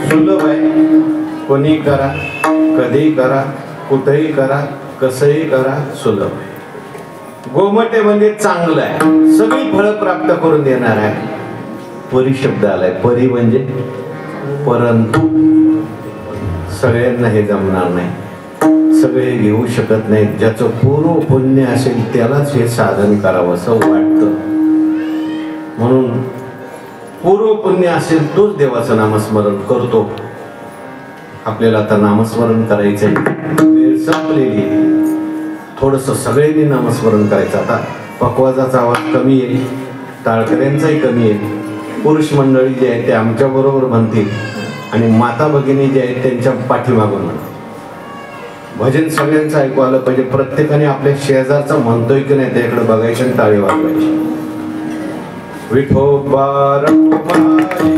सुलभ आहे, कोणी करा, कधी करा, कुठेही करा, कसंही करा, सुलभ आहे. गोमटे म्हणजे चांगलं आहे, सगळी फळं प्राप्त करून देणार आहे. परी शब्द आलाय, परी म्हणजे परंतु. सगळ्यांना हे जमणार नाही, सगळे घेऊ शकत नाहीत. ज्याचं पूर्व पुण्य असेल त्यालाच हे साधन करावं असं वाटतं. म्हणून पूर्व पुण्य असेल तोच देवाचं नामस्मरण करतो. आपल्याला आता नामस्मरण करायचंय, वेळ संपलेली. थोडंसं सगळ्यांनी नामस्मरण करायचं. आता पकवाजाचा आवाज कमी येईल, टाळकऱ्यांचाही कमी येईल. पुरुष मंडळी जे आहे ते आमच्या बरोबर म्हणतील, आणि माता भगिनी जे आहेत त्यांच्या पाठीमागून म्हणतील. भजन सगळ्यांचं ऐकू आलं पाहिजे. प्रत्येकाने आपल्या शेजारचं म्हणतोय की नाही त्याकडे बघायचं आणि टाळी वाजवायची. विठोबा रखुमाई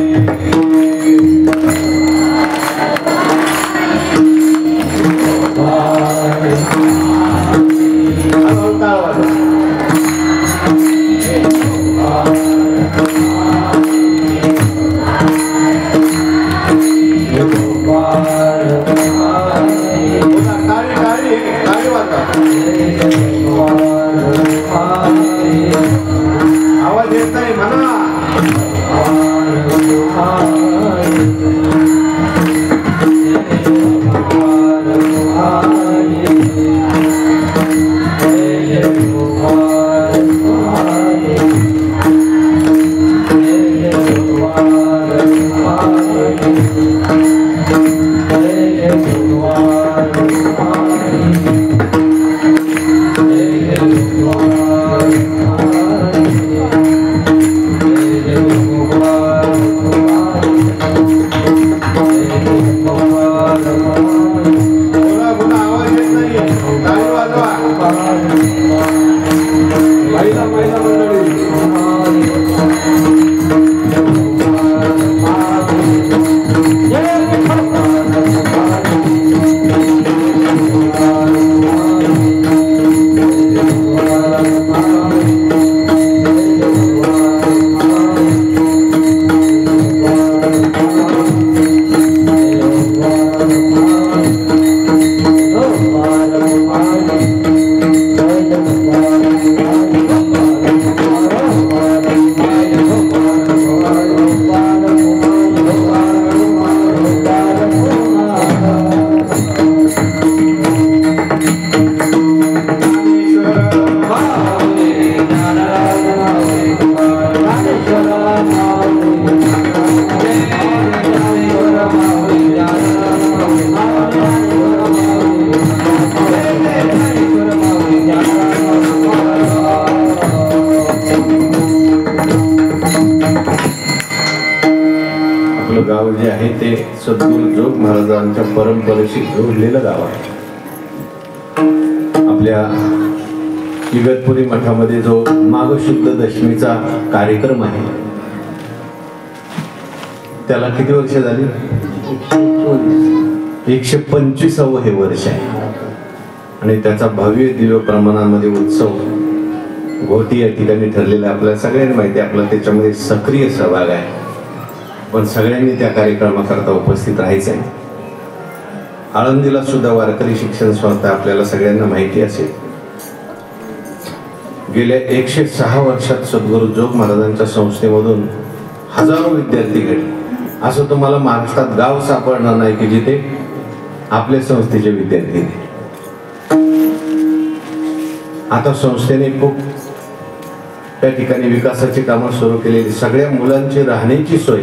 आवाज येत नाही म्हणा. गाव जे आहे ते सद्गुरू जोग महाराजांच्या परंपरेशी जोडलेलं गाव आहे. आपल्या इगतपुरी मठामध्ये जो माघ शुद्ध दशमीचा कार्यक्रम आहे त्याला किती वर्ष झाली? 125वे हे वर्ष आहे आणि त्याचा भव्य दिव्य प्रमाणामध्ये उत्सव घोटी या ठिकाणी ठरलेला आपल्याला सगळ्यांना माहिती आहे. आपला त्याच्यामध्ये सक्रिय सहभाग आहे, पण सगळ्यांनी त्या कार्यक्रमाकरता उपस्थित राहायचं आहे. आळंदीला सुद्धा वारकरी शिक्षण संस्था आपल्याला सगळ्यांना माहिती असेल. गेल्या 106 वर्षात सद्गुरू जोग महाराजांच्या संस्थेमधून हजारो विद्यार्थी घडले. असं तुम्हाला महाराष्ट्रात गाव सापडणार नाही की जिथे आपल्या संस्थेचे विद्यार्थी नाही. आता संस्थेने खूप त्या ठिकाणी विकासाची कामं सुरू केलेली. सगळ्या मुलांची राहण्याची सोय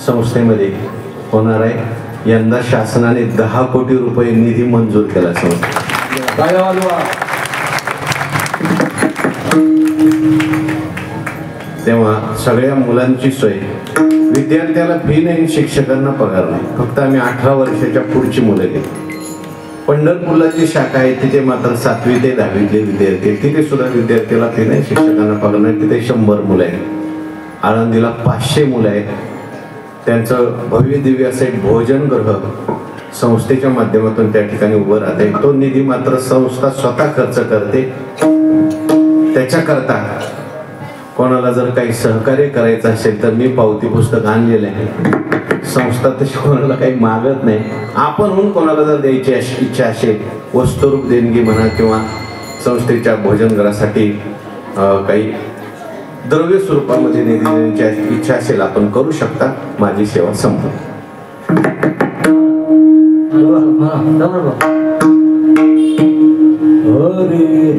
संस्थेमध्ये होणार आहे. यंदा शासनाने 10 कोटी रुपये निधी मंजूर केला संस्थे. तेव्हा सगळ्या मुलांची सोय, विद्यार्थ्याला फी नाही, शिक्षकांना पगार नाही. फक्त आम्ही 18 वर्षाच्या पुढची मुलं घेतो. पंढरपूरला जी शाखा आहे तिथे मात्र 7वी ते 10वीतले विद्यार्थी आहेत. तिथे सुद्धा विद्यार्थ्याला फी नाही, शिक्षकांना पगार नाही. तिथे 100 मुलं आहेत. आळंदीला 500 मुलं आहेत. त्यांचं भव्य दिव्य असं एक भोजनगृह संस्थेच्या माध्यमातून त्या ठिकाणी उभं राहते. तो निधी मात्र संस्था स्वतः खर्च करते. त्याच्याकरता कोणाला जर काही सहकार्य करायचं असेल तर मी पावती पुस्तक आणलेलं आहे. संस्था तशी कोणाला काही मागत नाही. आपणहून कोणाला जर द्यायची इच्छा असेल, वस्तुरूप देणगी म्हणा किंवा संस्थेच्या भोजनगृहासाठी काही द्रव्य स्वरूपामध्ये निधी देण्याची इच्छा असेल आपण करू शकता. माझी सेवा संपली. हरे